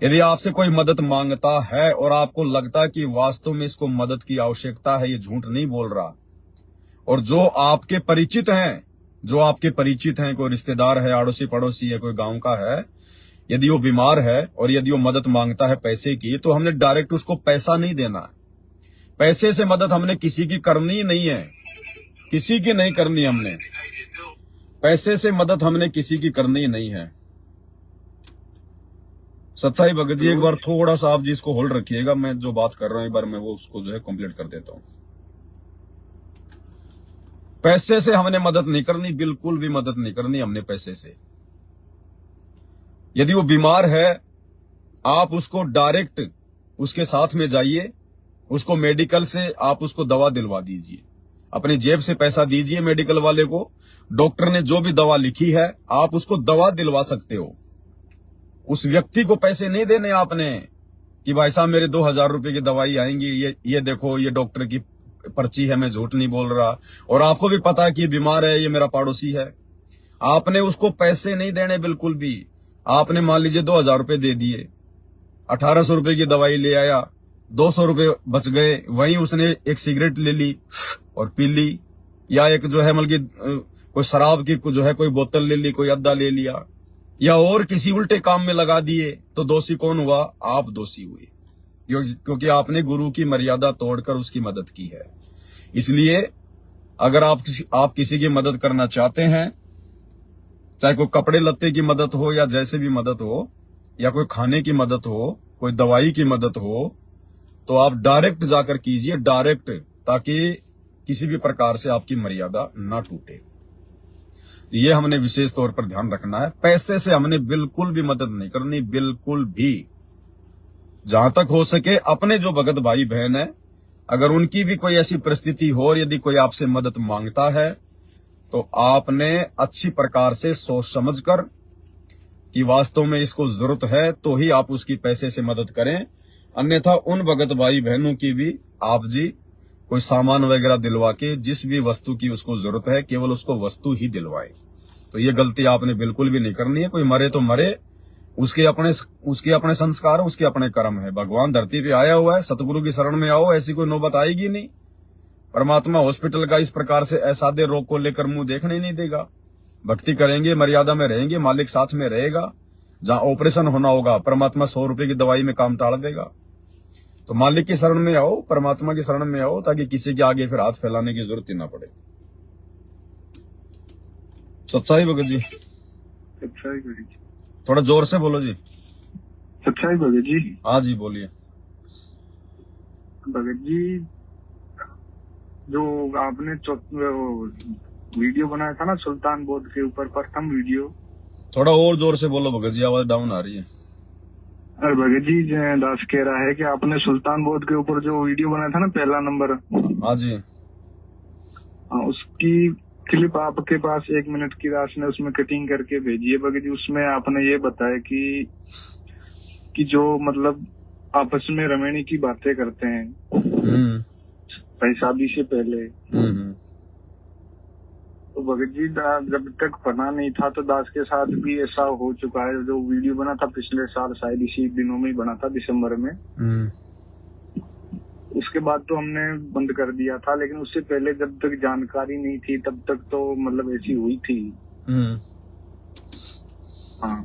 यदि आपसे कोई मदद मांगता है और आपको लगता है कि वास्तव में इसको मदद की आवश्यकता है, ये झूठ नहीं बोल रहा, और जो आपके परिचित हैं, कोई रिश्तेदार है, अड़ोसी पड़ोसी है, कोई गांव का है, यदि वो बीमार है और यदि वो मदद मांगता है पैसे की, तो हमने डायरेक्ट उसको पैसा नहीं देना है। पैसे से मदद हमने किसी की करनी नहीं है, किसी की नहीं करनी हमने। पैसे से मदद हमने किसी की करनी नहीं है। सत्साई भगत जी, एक बार थोड़ा सा आप जी इसको होल्ड रखिएगा, मैं जो बात कर रहा हूं एक बार मैं वो उसको जो है कंप्लीट कर देता हूं। पैसे से हमने मदद नहीं करनी, बिल्कुल भी मदद नहीं करनी हमने पैसे से। यदि वो बीमार है, आप उसको डायरेक्ट उसके साथ में जाइए, उसको मेडिकल से आप उसको दवा दिलवा दीजिए, अपनी जेब से पैसा दीजिए मेडिकल वाले को। डॉक्टर ने जो भी दवा लिखी है आप उसको दवा दिलवा सकते हो। उस व्यक्ति को पैसे नहीं देने आपने कि भाई साहब मेरे 2000 रुपए की दवाई आएंगी, ये देखो ये डॉक्टर की पर्ची है, मैं झूठ नहीं बोल रहा, और आपको भी पता है कि बीमार है, ये मेरा पड़ोसी है। आपने उसको पैसे नहीं देने बिल्कुल भी। आपने मान लीजिए 2000 रुपए दे दिए, 1800 रुपए की दवाई ले आया, 200 रुपए बच गए, वहीं उसने एक सिगरेट ले ली और पी ली, या एक जो है मतलब कोई शराब की जो है कोई बोतल ले ली, कोई अद्दा ले लिया, या और किसी उल्टे काम में लगा दिए, तो दोषी कौन हुआ? आप दोषी हुए, क्योंकि आपने गुरु की मर्यादा तोड़कर उसकी मदद की है। इसलिए अगर आप किसी की मदद करना चाहते हैं, चाहे कोई कपड़े लत्ते की मदद हो या जैसे भी मदद हो, या कोई खाने की मदद हो, कोई दवाई की मदद हो, तो आप डायरेक्ट जाकर कीजिए, डायरेक्ट, ताकि किसी भी प्रकार से आपकी मर्यादा ना टूटे। ये हमने विशेष तौर पर ध्यान रखना है। पैसे से हमने बिल्कुल भी मदद नहीं करनी, बिल्कुल भी। जहां तक हो सके अपने जो भगत भाई बहन है, अगर उनकी भी कोई ऐसी परिस्थिति हो और यदि कोई आपसे मदद मांगता है, तो आपने अच्छी प्रकार से सोच समझकर कि वास्तव में इसको जरूरत है तो ही आप उसकी पैसे से मदद करें। अन्यथा उन भगत भाई बहनों की भी आप जी कोई सामान वगैरह दिलवा के जिस भी वस्तु की उसको जरूरत है केवल उसको वस्तु ही दिलवाए। तो ये गलती आपने बिल्कुल भी नहीं करनी है। कोई मरे तो मरे, उसके अपने संस्कार, उसके अपने कर्म है। भगवान धरती पे आया हुआ है, सतगुरु की शरण में आओ, ऐसी कोई नौबत आएगी नहीं। परमात्मा हॉस्पिटल का इस प्रकार से असाध्य रोग को लेकर मुंह देखने नहीं देगा। भक्ति करेंगे, मर्यादा में रहेंगे, मालिक साथ में रहेगा। जहां ऑपरेशन होना होगा परमात्मा 100 रुपए की दवाई में काम टाल देगा। तो मालिक की शरण में आओ, परमात्मा की शरण में आओ, ताकि किसी के आगे फिर हाथ फैलाने की जरूरत ही ना पड़े। सच्चाई भगत जी, सच्चाई भगत जी, थोड़ा जोर से बोलो जी। सच्चाई भगत जी। हाँ जी बोलिए। भगत जी, जो आपने वीडियो बनाया था ना सुल्तान बोध के ऊपर, प्रथम वीडियो, थोड़ा और जोर से बोलो भगत जी, आवाज डाउन आ रही है। अरे भगत जी, दास कह रहा है कि आपने सुल्तान बोध के ऊपर जो वीडियो बनाया था ना, पहला नंबर। हाँ जी। उसकी क्लिप आपके पास 1 मिनट की दास ने उसमें कटिंग करके भेजी है भगत जी। उसमें आपने ये बताया कि जो मतलब आपस में रमणी की बातें करते हैं भाई शादी से पहले, तो भगत जी जब तक पता नहीं था तो दास के साथ भी ऐसा हो चुका है। जो वीडियो बना था पिछले साल, शायद इसी दिनों में ही बना था, दिसंबर में। उसके बाद तो हमने बंद कर दिया था, लेकिन उससे पहले जब तक जानकारी नहीं थी तब तक तो मतलब ऐसी हुई थी। हाँ,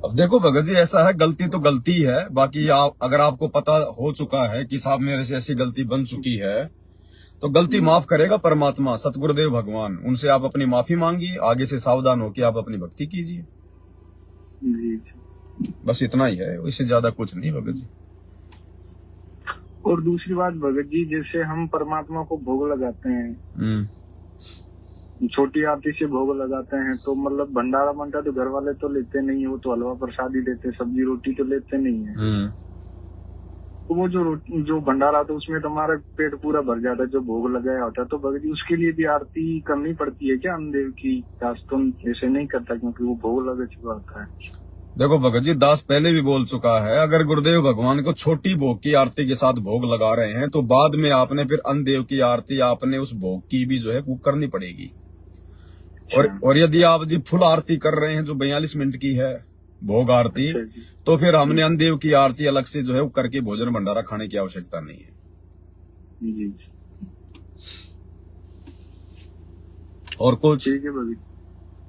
अब देखो भगत जी, ऐसा है, गलती तो गलती है। बाकी अगर आपको पता हो चुका है कि साहब मेरे से ऐसी गलती बन चुकी है, तो गलती माफ करेगा परमात्मा, सतगुरुदेव भगवान। उनसे आप अपनी माफी मांगिए, आगे से सावधान होकर आप अपनी भक्ति कीजिए। बस इतना ही है, इससे ज्यादा कुछ नहीं भगत जी। और दूसरी बात भगत जी, जैसे हम परमात्मा को भोग लगाते हैं, छोटी आरती से भोग लगाते हैं, तो मतलब भंडारा बनता तो घर वाले तो लेते नहीं है, वो तो हलवा प्रसाद ही लेते, सब्जी रोटी तो लेते नहीं है। तो वो जो भंडारा तो उसमें तुम्हारा पेट पूरा भर जाता है, जो भोग लगाया होता है। तो भगत जी उसके लिए भी आरती करनी पड़ती है क्या अन्नदेव की? तुम ऐसे नहीं करता क्योंकि वो भोग लगा चुका होता है। देखो भगत जी, दास पहले भी बोल चुका है, अगर गुरुदेव भगवान को छोटी भोग की आरती के साथ भोग लगा रहे हैं तो बाद में आपने फिर अन्य देव की आरती आपने उस भोग की भी जो है वो करनी पड़ेगी। और यदि आप जी फुल आरती कर रहे हैं जो 42 मिनट की है भोग आरती, तो फिर हमने अन्य देव की आरती अलग से जो है वो करके भोजन भंडारा खाने की आवश्यकता नहीं है। जी। और कुछ? ठीक है भगत,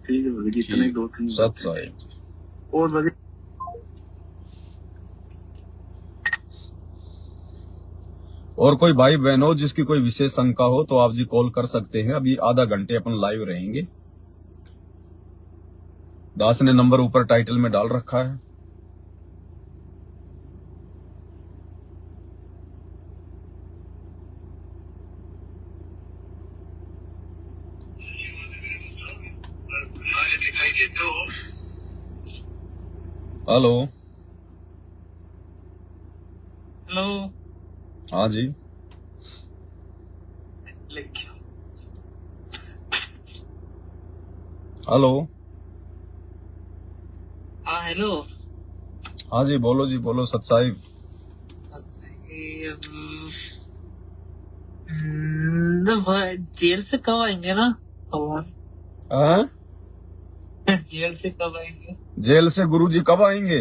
ठीक है भगत जी, इतने ही 2-3 सत साहिब। और भगत और कोई भाई बहन हो जिसकी कोई विशेष शंका हो तो आप जी कॉल कर सकते हैं। अभी आधा घंटे अपन लाइव रहेंगे। दास ने नंबर ऊपर टाइटल में डाल रखा है। हेलो। हेलो। हाँ जी। हेलो। हाँ हेलो। हाँ जी, बोलो जी, बोलो सत साहिब। जेल से कब आएंगे ना भगवान? हाँ? जेल से कब आएंगे? जेल से गुरुजी कब आएंगे?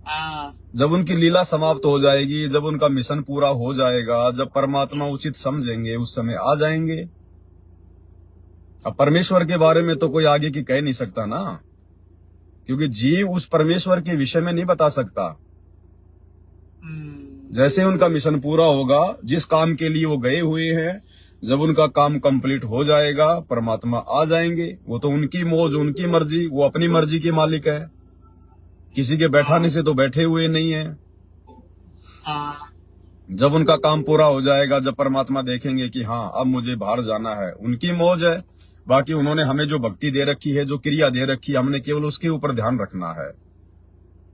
हाँ। जब उनकी लीला समाप्त हो जाएगी, जब उनका मिशन पूरा हो जाएगा, जब परमात्मा उचित समझेंगे उस समय आ जाएंगे। अब परमेश्वर के बारे में तो कोई आगे की कह नहीं सकता ना, क्योंकि जीव उस परमेश्वर के विषय में नहीं बता सकता। जैसे उनका मिशन पूरा होगा, जिस काम के लिए वो गए हुए हैं, जब उनका काम कंप्लीट हो जाएगा परमात्मा आ जाएंगे। वो तो उनकी मौज, उनकी मर्जी, वो अपनी मर्जी के मालिक है, किसी के बैठाने से तो बैठे हुए नहीं है। जब उनका काम पूरा हो जाएगा, जब परमात्मा देखेंगे कि हाँ अब मुझे बाहर जाना है, उनकी मौज है। बाकी उन्होंने हमें जो भक्ति दे रखी है, जो क्रिया दे रखी है, हमने केवल उसके ऊपर ध्यान रखना है।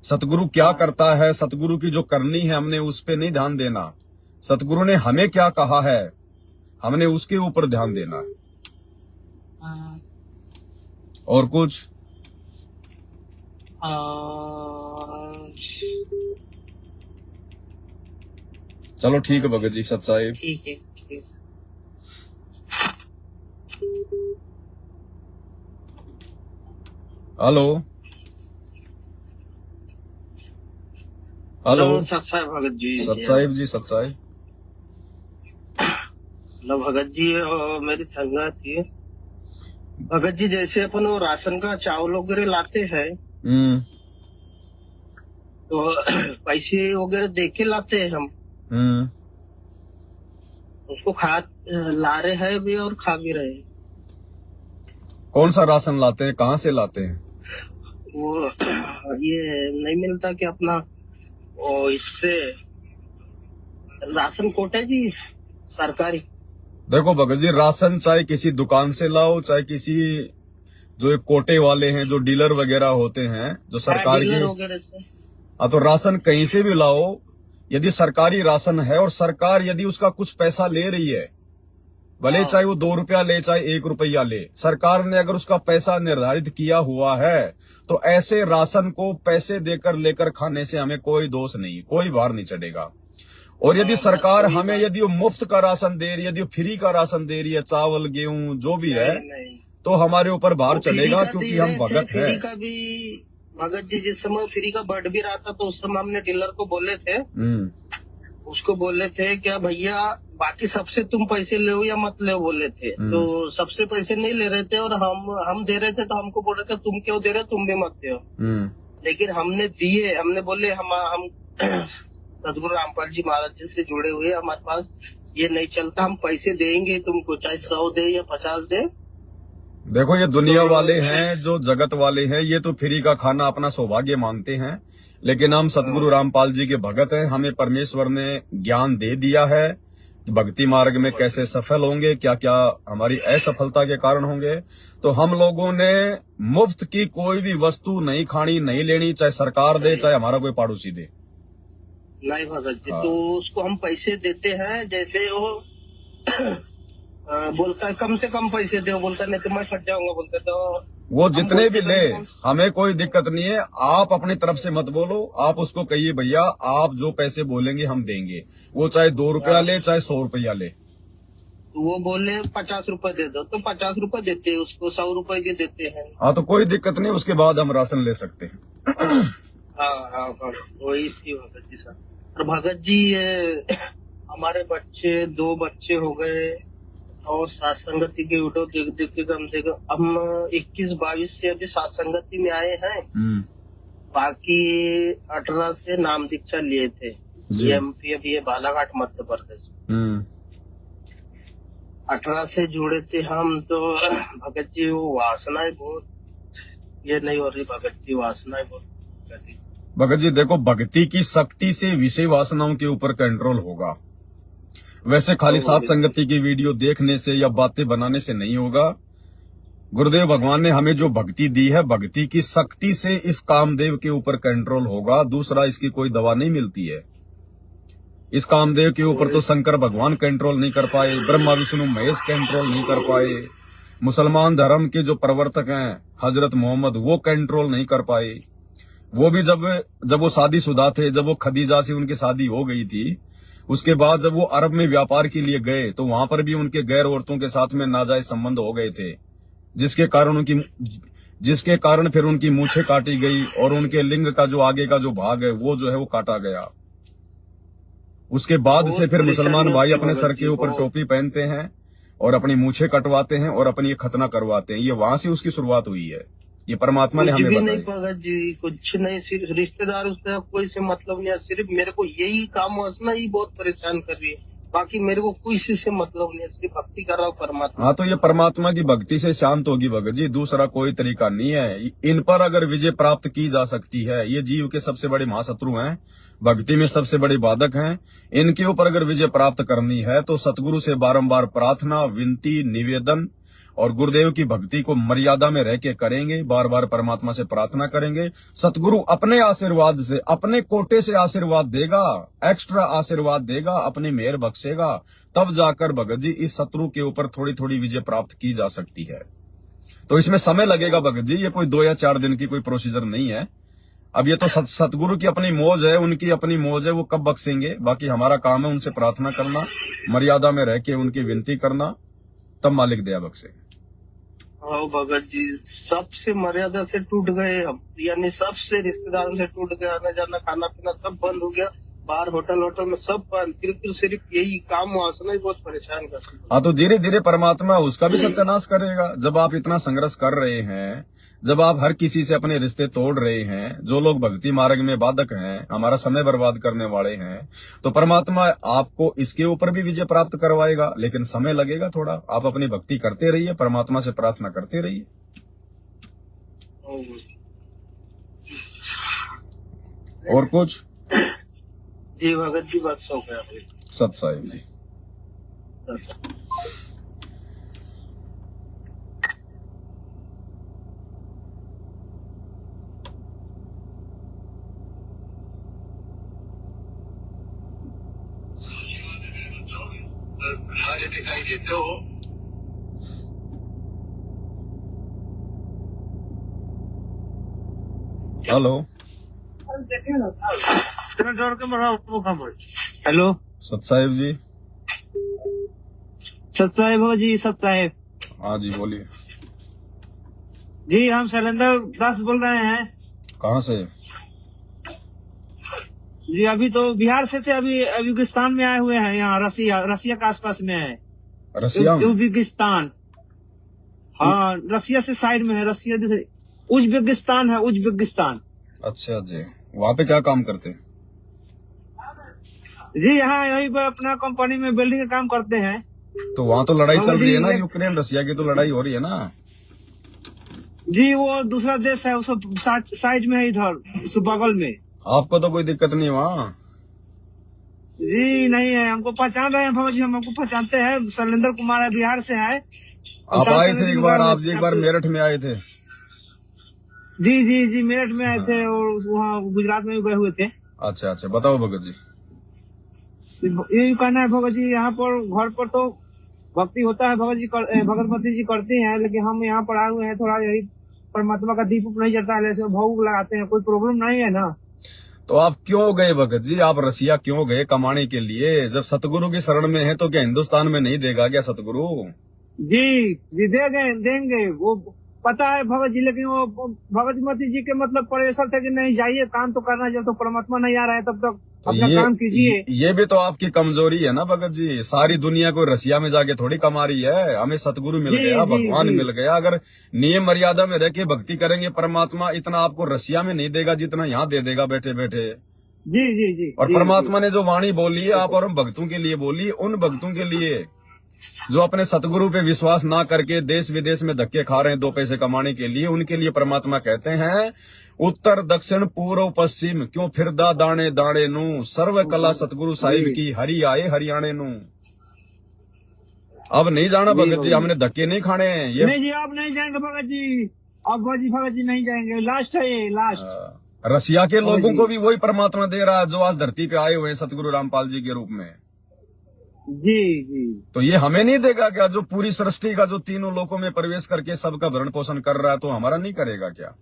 सतगुरु क्या करता है, सतगुरु की जो करनी है हमने उस पे नहीं ध्यान देना। सतगुरु ने हमें क्या कहा है हमने उसके ऊपर ध्यान देना है। और कुछ? चलो ठीक है भगत जी, सत साहिब। ठीक है। हेलो। हेलो। सत साहिब भगत जी। सत साहिब जी, सत साहिब। हेलो भगत जी, मेरी शंका थी भगत जी, जैसे अपन वो राशन का चावल वगैरह लाते हैं तो पैसे वगैरह दे के लाते हैं हम, उसको खा ला रहे हैं भी और खा भी रहे हैं। कौन सा राशन लाते हैं, कहाँ से लाते हैं? वो ये नहीं मिलता कि अपना वो इससे राशन कोटा जी सरकारी। देखो भगत जी, राशन चाहे किसी दुकान से लाओ, चाहे किसी जो एक कोटे वाले हैं, जो डीलर वगैरह होते हैं, जो सरकार के, हाँ, तो राशन कहीं से भी लाओ। यदि सरकारी राशन है और सरकार यदि उसका कुछ पैसा ले रही है, भले चाहे वो 2 रुपया ले चाहे 1 रुपया ले, सरकार ने अगर उसका पैसा निर्धारित किया हुआ है तो ऐसे राशन को पैसे देकर लेकर खाने से हमें कोई दोष नहीं, कोई भार नहीं चढ़ेगा। और यदि सरकार हमें यदि वो मुफ्त का राशन दे रही है, यदि वो फ्री का राशन दे रही है, चावल गेहूं जो भी है, तो हमारे ऊपर भार चढ़ेगा, क्योंकि हम भगत है। फ्री का भी भगत जी, जिस समय फ्री का बढ़ भी रहा था तो उस समय हमने डीलर को बोले थे, उसको बोले थे क्या भैया बाकी सबसे तुम पैसे ले या मत ले, बोले थे। तो सबसे पैसे नहीं ले रहे थे और हम दे रहे थे, तो हमको बोल रहे थे तुम क्यों दे रहे, तुम भी मत दो। लेकिन हमने दिए, हमने बोले हम सदगुरु रामपाल जी महाराज जी से जुड़े हुए, हमारे पास ये नहीं चलता, हम पैसे देंगे तुमको, चाहे 100 दे या 50 दे। देखो ये दुनिया वाले हैं, जो जगत वाले हैं, ये तो फ्री का खाना अपना सौभाग्य मानते हैं, लेकिन हम सतगुरु रामपाल जी के भगत हैं। हमें परमेश्वर ने ज्ञान दे दिया है कि भक्ति मार्ग में कैसे सफल होंगे, क्या क्या हमारी असफलता के कारण होंगे। तो हम लोगों ने मुफ्त की कोई भी वस्तु नहीं खानी, नहीं लेनी, चाहे सरकार दे चाहे हमारा कोई पड़ोसी दे। नहीं भगत जी, तो उसको हम पैसे देते हैं, जैसे वो बोलता है कम से कम पैसे दो, बोलता नहीं तो मैं फट जाऊंगा, बोलता तो वो जितने भी ले, हमें कोई दिक्कत नहीं है। आप अपनी तरफ से मत बोलो, आप उसको कहिए भैया आप जो पैसे बोलेंगे हम देंगे, वो चाहे 2 रुपया ले चाहे 100 रुपया ले। वो बोले 50 रुपए दे दो तो 50 रुपए देते हैं उसको, 100 रुपए के देते हैं। हाँ तो कोई दिक्कत नहीं, उसके बाद हम राशन ले सकते हैं। हाँ वही थी भगत जी सर। और भगत जी ये हमारे बच्चे 2 बच्चे हो गए और सात संगति के वीडियो देख देख के कम से कम हम 21-22 से अभी सात संगति में आए हैं। बाकी 18 से नाम दीक्षा लिए थे एमपी, अभी ये बालाघाट मध्य प्रदेश। 18 से जुड़े थे हम। तो भगत जी वो वासनाएं बहुत ये नहीं हो रही भगत जी, वासनाएं बहुत। भगत जी देखो, भक्ति की शक्ति से विषय वासनाओं के ऊपर कंट्रोल होगा। वैसे खाली सात संगति की वीडियो देखने से या बातें बनाने से नहीं होगा। गुरुदेव भगवान ने हमें जो भक्ति दी है, भक्ति की शक्ति से इस कामदेव के ऊपर कंट्रोल होगा। दूसरा इसकी कोई दवा नहीं मिलती है। इस कामदेव के ऊपर तो शंकर भगवान कंट्रोल नहीं कर पाए, ब्रह्मा विष्णु महेश कंट्रोल नहीं कर पाए, मुसलमान धर्म के जो प्रवर्तक हैं हजरत मोहम्मद वो कंट्रोल नहीं कर पाए। वो भी जब वो शादीशुदा थे, जब वो खदीजा से उनकी शादी हो गई थी, उसके बाद जब वो अरब में व्यापार के लिए गए तो वहां पर भी उनके गैर औरतों के साथ में नाजायज संबंध हो गए थे, जिसके कारण फिर उनकी मूछें काटी गई और उनके लिंग का जो आगे का जो भाग है वो जो है वो काटा गया। उसके बाद से फिर मुसलमान भाई अपने सर के ऊपर टोपी पहनते हैं और अपनी मूछें कटवाते हैं और अपनी खतना करवाते हैं। ये वहां से उसकी शुरुआत हुई है। ये परमात्मा ने हमें बताया। नहीं भगत जी कुछ नहीं, सिर्फ रिश्तेदार उसका कोई से मतलब नहीं है। सिर्फ मेरे को यही काम वासना ही बहुत परेशान कर रही है। बाकी मेरे को किसी से मतलब नहीं है, सिर्फ भक्ति कर रहा हूँ परमात्मा। हाँ तो ये परमात्मा की भक्ति से शांत होगी भगत जी, दूसरा कोई तरीका नहीं है। इन पर अगर विजय प्राप्त की जा सकती है, ये जीव के सबसे बड़े महाशत्रु हैं, भक्ति में सबसे बड़े बाधक हैं। इनके ऊपर अगर विजय प्राप्त करनी है तो सतगुरु से बारंबार प्रार्थना, विनती, निवेदन और गुरुदेव की भक्ति को मर्यादा में रह के करेंगे। बार बार परमात्मा से प्रार्थना करेंगे। सतगुरु अपने आशीर्वाद से, अपने कोटे से आशीर्वाद देगा, एक्स्ट्रा आशीर्वाद देगा, अपनी मेहर बख्शेगा। तब जाकर भगत जी इस शत्रु के ऊपर थोड़ी थोड़ी विजय प्राप्त की जा सकती है। तो इसमें समय लगेगा भगत जी, ये कोई 2 या 4 दिन की कोई प्रोसीजर नहीं है। अब ये तो सतगुरु की अपनी मौज है, उनकी अपनी मौज है, वो कब बख्शेंगे। बाकी हमारा काम है उनसे प्रार्थना करना, मर्यादा में रह के उनकी विनती करना, तब मालिक दया बख्शे। हाँ भगत जी सबसे मर्यादा से टूट गए हम, यानी सबसे रिश्तेदारों से टूट गया। आना जाना खाना पीना सब बंद हो गया, बाहर होटल में सब बंद। फिर सिर्फ यही काम वासना ही बहुत परेशान करती है। हाँ तो धीरे धीरे परमात्मा उसका भी सत्यानाश करेगा। जब आप इतना संघर्ष कर रहे हैं, जब आप हर किसी से अपने रिश्ते तोड़ रहे हैं, जो लोग भक्ति मार्ग में बाधक हैं, हमारा समय बर्बाद करने वाले हैं, तो परमात्मा आपको इसके ऊपर भी विजय प्राप्त करवाएगा। लेकिन समय लगेगा थोड़ा। आप अपनी भक्ति करते रहिए, परमात्मा से प्रार्थना करते रहिए। और कुछ जी भगत जी बस हो गया। सत साहिब जी। दिखाई देते हो। हेलो हेलो सत साहिब जी। सत साहेब हो जी, सत साहेब। हाँ जी बोलिए। जी हम शैलेंद्र दास बोल रहे हैं। कहाँ से? जी अभी तो बिहार से थे, अभी उज्बेकिस्तान में आए हुए हैं। यहाँ रसिया के आसपास में है। रसिया में? उज्बेकिस्तान। हाँ रसिया से साइड में है। रसिया उज्बेकिस्तान है, उज्बेकिस्तान। अच्छा जी, वहाँ पे क्या काम करते हैं? जी यहाँ यही पर अपना कंपनी में बिल्डिंग का काम करते हैं। तो वहाँ तो लड़ाई चल रही है ना, यूक्रेन रसिया की तो लड़ाई हो रही है ना। जी वो दूसरा देश है, उसको साइड में है, इधर उस बगल में। आपको तो कोई दिक्कत नहीं वहाँ? जी नहीं है, हमको पहचान रहे हैं भगत जी, हम आपको पहचानते हैं। शैलेंद्र कुमार है, बिहार से है। आप आए थे एक बार, आप जी एक बार मेरठ में आए थे। जी मेरठ में आए थे और वहाँ गुजरात में भी गए हुए थे। अच्छा अच्छा, बताओ भगत जी। यही कहना है भगत जी, यहाँ पर घर पर तो भक्ति होता है भगत जी, भगतपति जी करते हैं, लेकिन हम यहाँ पर आए हुए हैं थोड़ा यही परमात्मा का दीप नहीं जलता है, ऐसे भोग लगाते हैं, कोई प्रॉब्लम नहीं है ना। तो आप क्यों गए भगत जी, आप रसिया क्यों गए कमाने के लिए? जब सतगुरु की शरण में है तो क्या हिंदुस्तान में नहीं देगा क्या सतगुरु? जी देंगे वो पता है भगत जी, लेकिन वो भगवती जी के मतलब प्रेशर थे कि नहीं जाइए, काम तो करना, जब तो परमात्मा नहीं आ रहा है तब तक तो अपना काम कीजिए। ये भी तो आपकी कमजोरी है ना भगत जी। सारी दुनिया को रसिया में जाके थोड़ी कमा रही है, हमें सतगुरु मिल गया, भगवान मिल गया। अगर नियम मर्यादा में रह के भक्ति करेंगे, परमात्मा इतना आपको रसिया में नहीं देगा जितना यहाँ दे देगा बैठे बैठे। जी और परमात्मा ने जो वाणी बोली है आप और हम भक्तों के लिए बोली, उन भक्तों के लिए जो अपने सतगुरु पे विश्वास ना करके देश विदेश में धक्के खा रहे हैं 2 पैसे कमाने के लिए, उनके लिए परमात्मा कहते हैं उत्तर दक्षिण पूर्व पश्चिम क्यों फिरदा दाणे दाणे नू, सर्व कला सतगुरु साहिब की, हरि आए हरियाणे नू। अब नहीं जाना भगत जी, हमने धक्के नहीं खाने हैं ये। नहीं जी, आप नहीं जाएंगे भगत जी, अब भगत जी नहीं जाएंगे, लास्ट है ये, लास्ट। रसिया के लोगों को भी वही परमात्मा दे रहा है जो आज धरती पे आए हुए हैं सतगुरु रामपाल जी के रूप में। जी तो ये हमें नहीं देगा क्या? जो पूरी सृष्टि का जो तीनों लोकों में प्रवेश करके सबका भरण पोषण कर रहा है, तो हमारा नहीं करेगा क्या?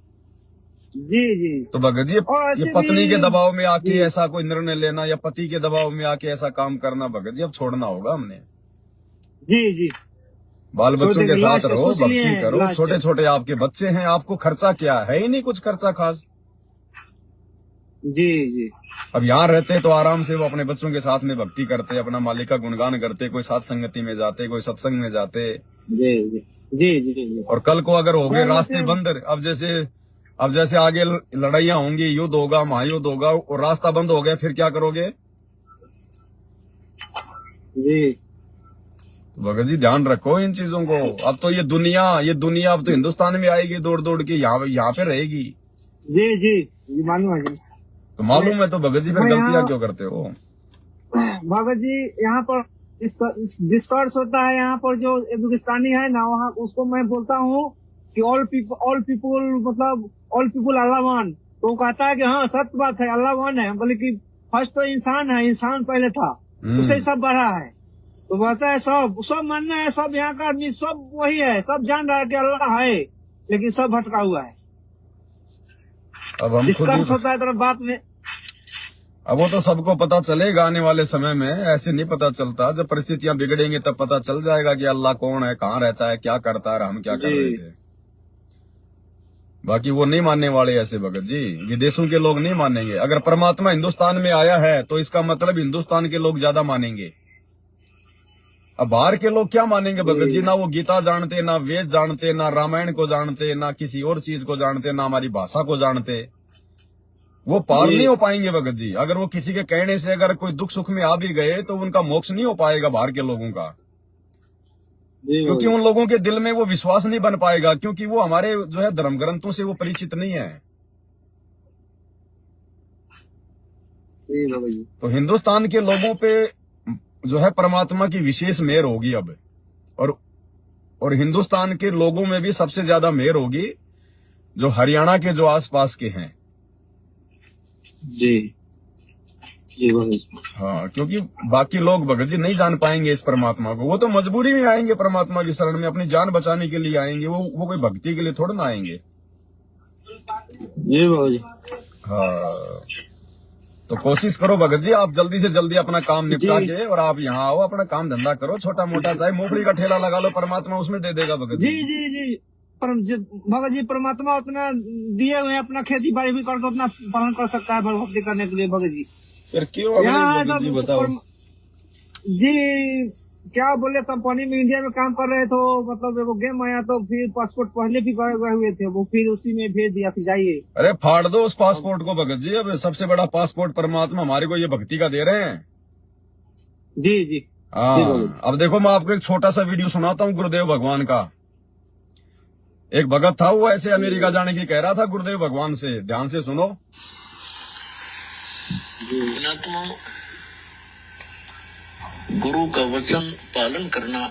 जी तो भगत जी ये पत्नी के दबाव में आके ऐसा कोई निर्णय लेना या पति के दबाव में आके ऐसा काम करना, भगत जी अब छोड़ना होगा हमने। जी बाल बच्चों के साथ रहो, भक्ति करो, छोटे छोटे आपके बच्चे हैं, आपको खर्चा क्या है ही नहीं कुछ खर्चा खास। जी अब यहाँ रहते तो आराम से वो अपने बच्चों के साथ में भक्ति करते, अपना मालिक का गुणगान करते, कोई साथ संगति में जाते, कोई सत्संग में जाते। जी और कल को अगर हो गए रास्ते बंद, अब जैसे आगे लड़ाइयाँ होंगी, युद्ध होगा, महायुद्ध होगा, और रास्ता बंद हो गया, फिर क्या करोगे? जी भगत जी ध्यान रखो इन चीजों को। अब तो ये दुनिया अब तो हिंदुस्तान में आएगी दौड़ दौड़ के, यहाँ पे रहेगी। जी मालूम है। तो मालूम है तो भगत जी फिर गलतियां क्यों करते हो? भगत जी यहाँ पर डिस्कर्स होता है, यहाँ पर जो हिंदुस्तानी है ना, वहाँ उसको मैं बोलता हूँ कि ऑल पीपुल मतलब ऑल पीपुल अल्लाह वन। तो वो कहता है कि हाँ सत्य बात है, अल्लाह वन है, बल्कि फर्स्ट तो इंसान है, इंसान पहले था, उससे सब बढ़ा है। तो बोलता है सब मानना है, सब यहाँ का आदमी सब वही है, सब जान रहा है कि अल्लाह है, लेकिन सब भटका हुआ है। अब हम डिस्कस होता है तरफ बात में। अब वो तो सबको पता चलेगा आने वाले समय में, ऐसे नहीं पता चलता। जब परिस्थितियां बिगड़ेंगी तब पता चल जाएगा कि अल्लाह कौन है, कहाँ रहता है, क्या करता है, हम क्या कर रहे थे। बाकी वो नहीं मानने वाले ऐसे भगत जी, विदेशों के लोग नहीं मानेंगे। अगर परमात्मा हिंदुस्तान में आया है तो इसका मतलब हिंदुस्तान के लोग ज्यादा मानेंगे। अब बाहर के लोग क्या मानेंगे भगत जी? ना वो गीता जानते, ना वेद जानते, ना रामायण को जानते, ना किसी और चीज को जानते, ना हमारी भाषा को जानते। वो पार नहीं हो पाएंगे भगत जी। अगर वो किसी के कहने से अगर कोई दुख सुख में आ भी गए तो उनका मोक्ष नहीं हो पाएगा बाहर के लोगों का, क्योंकि उन लोगों के दिल में वो विश्वास नहीं बन पाएगा, क्योंकि वो हमारे जो है धर्म ग्रंथों से वो परिचित नहीं है। तो हिंदुस्तान के लोगों पे जो है परमात्मा की विशेष मेहर होगी अब, और हिंदुस्तान के लोगों में भी सबसे ज्यादा मेहर होगी जो हरियाणा के जो आसपास के हैं। जी हाँ, क्योंकि बाकी लोग भगत जी नहीं जान पाएंगे इस परमात्मा को। वो तो मजबूरी में आएंगे परमात्मा की शरण में, अपनी जान बचाने के लिए आएंगे। वो कोई भक्ति के लिए थोड़ा ना आएंगे। हाँ, तो कोशिश करो भगत जी, आप जल्दी से जल्दी अपना काम निपटा के और आप यहाँ आओ, अपना काम धंधा करो, छोटा मोटा, चाहे मूंगफली का ठेला लगा लो, परमात्मा उसमें दे देगा भगत जी। जी भगत जी परमात्मा उतना दिए हुए अपना खेती बाड़ी भी करके उतना पालन कर सकता है भक्ति करने के लिए भगत जी। फिर क्यों भगत जी बताओ? जी क्या बोले, कंपनी में इंडिया में काम कर रहे तो मतलब वो गेम आया तो फिर पासपोर्ट पहले भी गए हुए थे, वो फिर उसी में भेज दिया, फिर जाइए। अरे फाड़ दो उस पासपोर्ट को भगत जी। अब सबसे बड़ा पासपोर्ट परमात्मा हमारे को ये भक्ति का दे रहे हैं। जी हाँ, अब देखो मैं आपको एक छोटा सा वीडियो सुनाता हूँ गुरुदेव भगवान का। एक भगत था, वो ऐसे अमेरिका जाने की कह रहा था गुरुदेव भगवान से। ध्यान से सुनो। गुरु का वचन पालन करना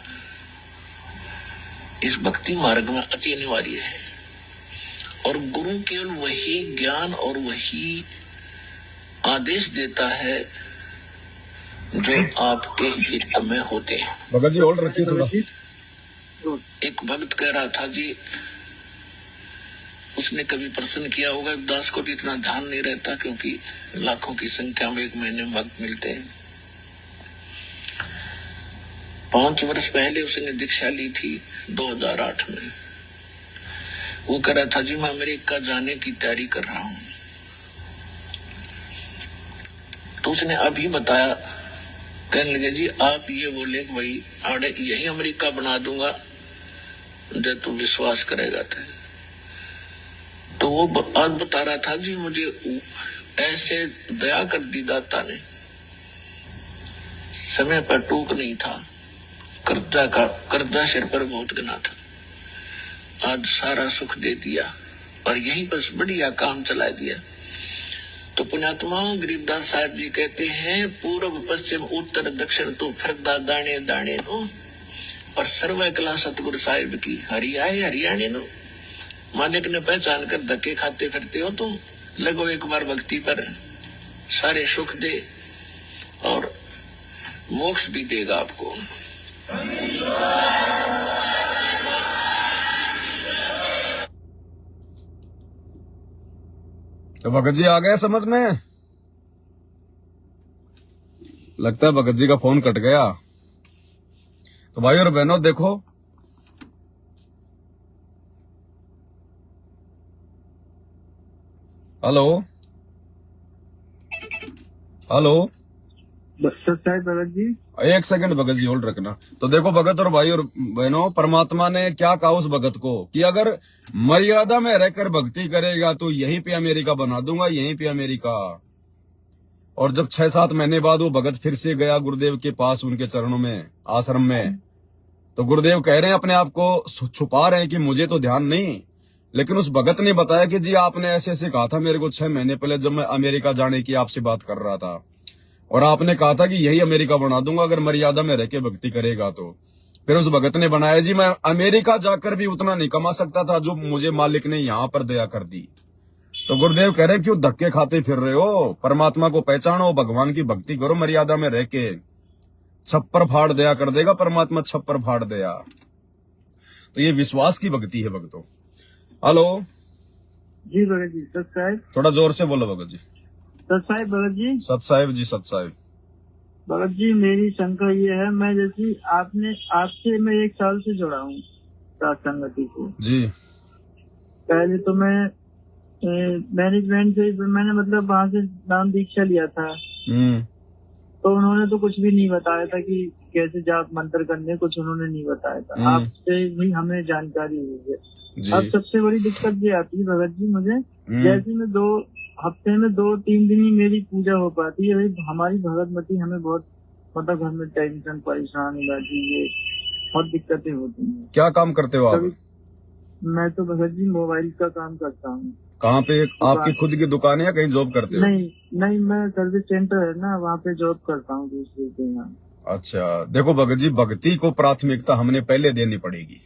इस भक्ति मार्ग में अति अनिवार्य है, और गुरु केवल वही ज्ञान और वही आदेश देता है जो आपके हित में होते हैं। भगत जी होल्ड रखिए थोड़ा। एक भक्त कह रहा था जी, उसने कभी प्रश्न किया होगा। दास को भी इतना ध्यान नहीं रहता क्योंकि लाखों की संख्या में एक महीने में भक्त मिलते हैं। 5 वर्ष पहले उसने दीक्षा ली थी 2008 में। वो कह रहा था जी मैं अमेरिका जाने की तैयारी कर रहा हूं। तो उसने अभी बताया, कहने लगे जी आप ये बोले कि भाई आड़े यही अमेरिका बना दूंगा जब तू विश्वास करेगा तो वो आज बता रहा था जी मुझे ऐसे दया कर दी दाता ने, समय पर टूक नहीं था, कर्जा सिर पर बहुत गना था, आज सारा सुख दे दिया और यहीं पर बढ़िया काम चला दिया। तो पुण्यात्मा गरीबदास साहब जी कहते हैं पूर्व पश्चिम उत्तर दक्षिण तो फिरदा दाने दाने नो, और सर्व कला सतगुरु साहिब की हरियाए हरियाणे नो। मालिक ने पहचान कर धक्के खाते फिरते हो तो लगो एक बार भक्ति पर, सारे सुख दे और मोक्ष भी देगा आपको। तो भगत जी आ गए समझ में? लगता है भगत जी का फोन कट गया। तो भाई और बहनों देखो, हेलो हेलो साहब भगत जी, एक सेकंड भगत जी होल्ड रखना। तो देखो भगत और भाई और बहनों, परमात्मा ने क्या कहा उस भगत को कि अगर मर्यादा में रहकर भक्ति करेगा तो यहीं पे अमेरिका बना दूंगा, यहीं पे अमेरिका। और जब 6-7 महीने बाद वो भगत फिर से गया गुरुदेव के पास, उनके चरणों में, आश्रम में, तो गुरुदेव कह रहे हैं अपने आप को छुपा रहे हैं कि मुझे तो ध्यान नहीं, लेकिन उस भगत ने बताया कि जी आपने ऐसे ऐसे कहा था मेरे को 6 महीने पहले जब मैं अमेरिका जाने की आपसे बात कर रहा था, और आपने कहा था कि यही अमेरिका बना दूंगा अगर मर्यादा में रह के भक्ति करेगा तो। फिर उस भगत ने बनाया जी मैं अमेरिका जाकर भी उतना नहीं कमा सकता था जो मुझे मालिक ने यहाँ पर दया कर दी। तो गुरुदेव कह रहे क्यों धक्के खाते फिर रहे हो? परमात्मा को पहचानो, भगवान की भक्ति करो, मर्यादा में रह के। छप्पर फाड़ दया कर देगा परमात्मा, छप्पर फाड़ दया। तो ये विश्वास की भक्ति है भक्तों। हेलो जी भगत जी, सत साहिब, थोड़ा जोर से बोलो भगत जी। सत साहिब भगत जी, सत साहिब जी, सत साहिब। भगत जी मेरी शंका ये है, मैं जैसी आपसे मैं 1 साल से जुड़ा हूँ सात संगति से जी। पहले तो मैं मैनेजमेंट से मैंने मतलब वहाँ से नाम दीक्षा लिया था, तो उन्होंने तो कुछ भी नहीं बताया था कि कैसे जाप मंत्र करने, कुछ उन्होंने नहीं बताया था। आपसे भी हमें जानकारी हुई है। अब सबसे बड़ी दिक्कत ये आती है भगत जी मुझे, जैसे मैं 2 हफ्ते में 2-3 दिन ही मेरी पूजा हो पाती है। हमारी भगतमती हमें बहुत मतलब घर में टेंशन परेशान हो जाती है, बहुत दिक्कतें होती हैं। क्या काम करते हो आप? मैं तो भगत जी मोबाइल का काम करता हूँ। कहाँ पे? आपकी खुद की दुकान है या कहीं जॉब करते हो? नहीं, मैं सर्विस सेंटर है ना, वहाँ पे जॉब करता हूँ दूसरे के यहाँ। अच्छा, देखो भगत जी, भक्ति को प्राथमिकता हमने पहले देनी पड़ेगी।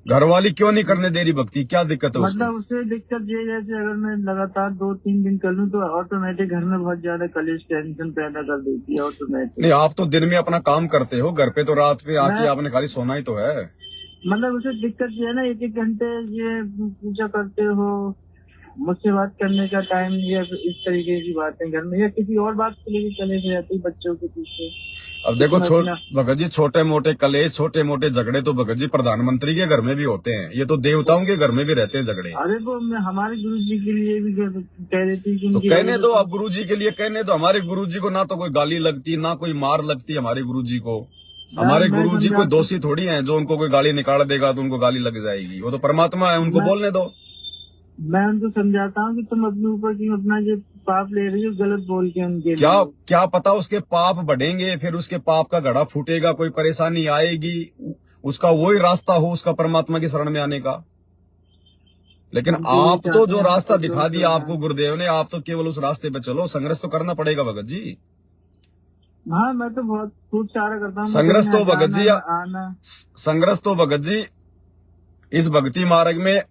घरवाली क्यों नहीं करने दे रही भक्ति? क्या दिक्कत है मतलब उससे दिक्कत ये है कि अगर मैं लगातार 2-3 दिन कर लूँ तो ऑटोमेटिक घर में बहुत ज्यादा कलेश टेंशन पैदा कर देती है ऑटोमेटिक। नहीं, आप तो दिन में अपना काम करते हो, घर पे तो रात पे आके आपने खाली सोना ही तो है। मतलब उसे दिक्कत ये है ना, 1-1 घंटे ये पूजा करते हो, मुझसे बात करने का टाइम या इस तरीके की बातें घर में, या किसी और बात के लिए चले जाती बच्चों के पीछे। अब देखो भगत जी, छोटे मोटे कलेश, छोटे मोटे झगड़े तो भगत जी प्रधानमंत्री के घर में भी होते हैं, ये तो देवताओं के घर में भी रहते हैं झगड़े। अरे वो हमारे गुरु जी के लिए भी कह रही थी, तो कहने दो आप गुरु जी के लिए, कहने दो। हमारे गुरु जी को ना तो कोई गाली लगती, ना कोई मार लगती हमारे गुरु जी को। हमारे गुरु जी कोई दोषी थोड़ी हैं जो उनको कोई गाली निकाल देगा तो उनको गाली लग जाएगी। वो तो परमात्मा है, उनको बोलने दो। मैं उनको समझाता हूँ कि तुम अपने ऊपर की अपना जो पाप ले रही हो गलत बोल के उनके क्या पता उसके पाप बढ़ेंगे, फिर उसके पाप का घड़ा फूटेगा, कोई परेशानी आएगी, उसका वही रास्ता हो उसका परमात्मा की शरण में आने का। लेकिन आप तो जो रास्ता दिखा दिया आपको गुरुदेव ने, आप तो केवल उस रास्ते पे चलो। संघर्ष तो करना पड़ेगा भगत जी। हाँ, मैं तो बहुत खूब सारा करता हूँ। संघर्ष तो भगत जी, संघर्ष तो भगत जी इस भक्ति मार्ग में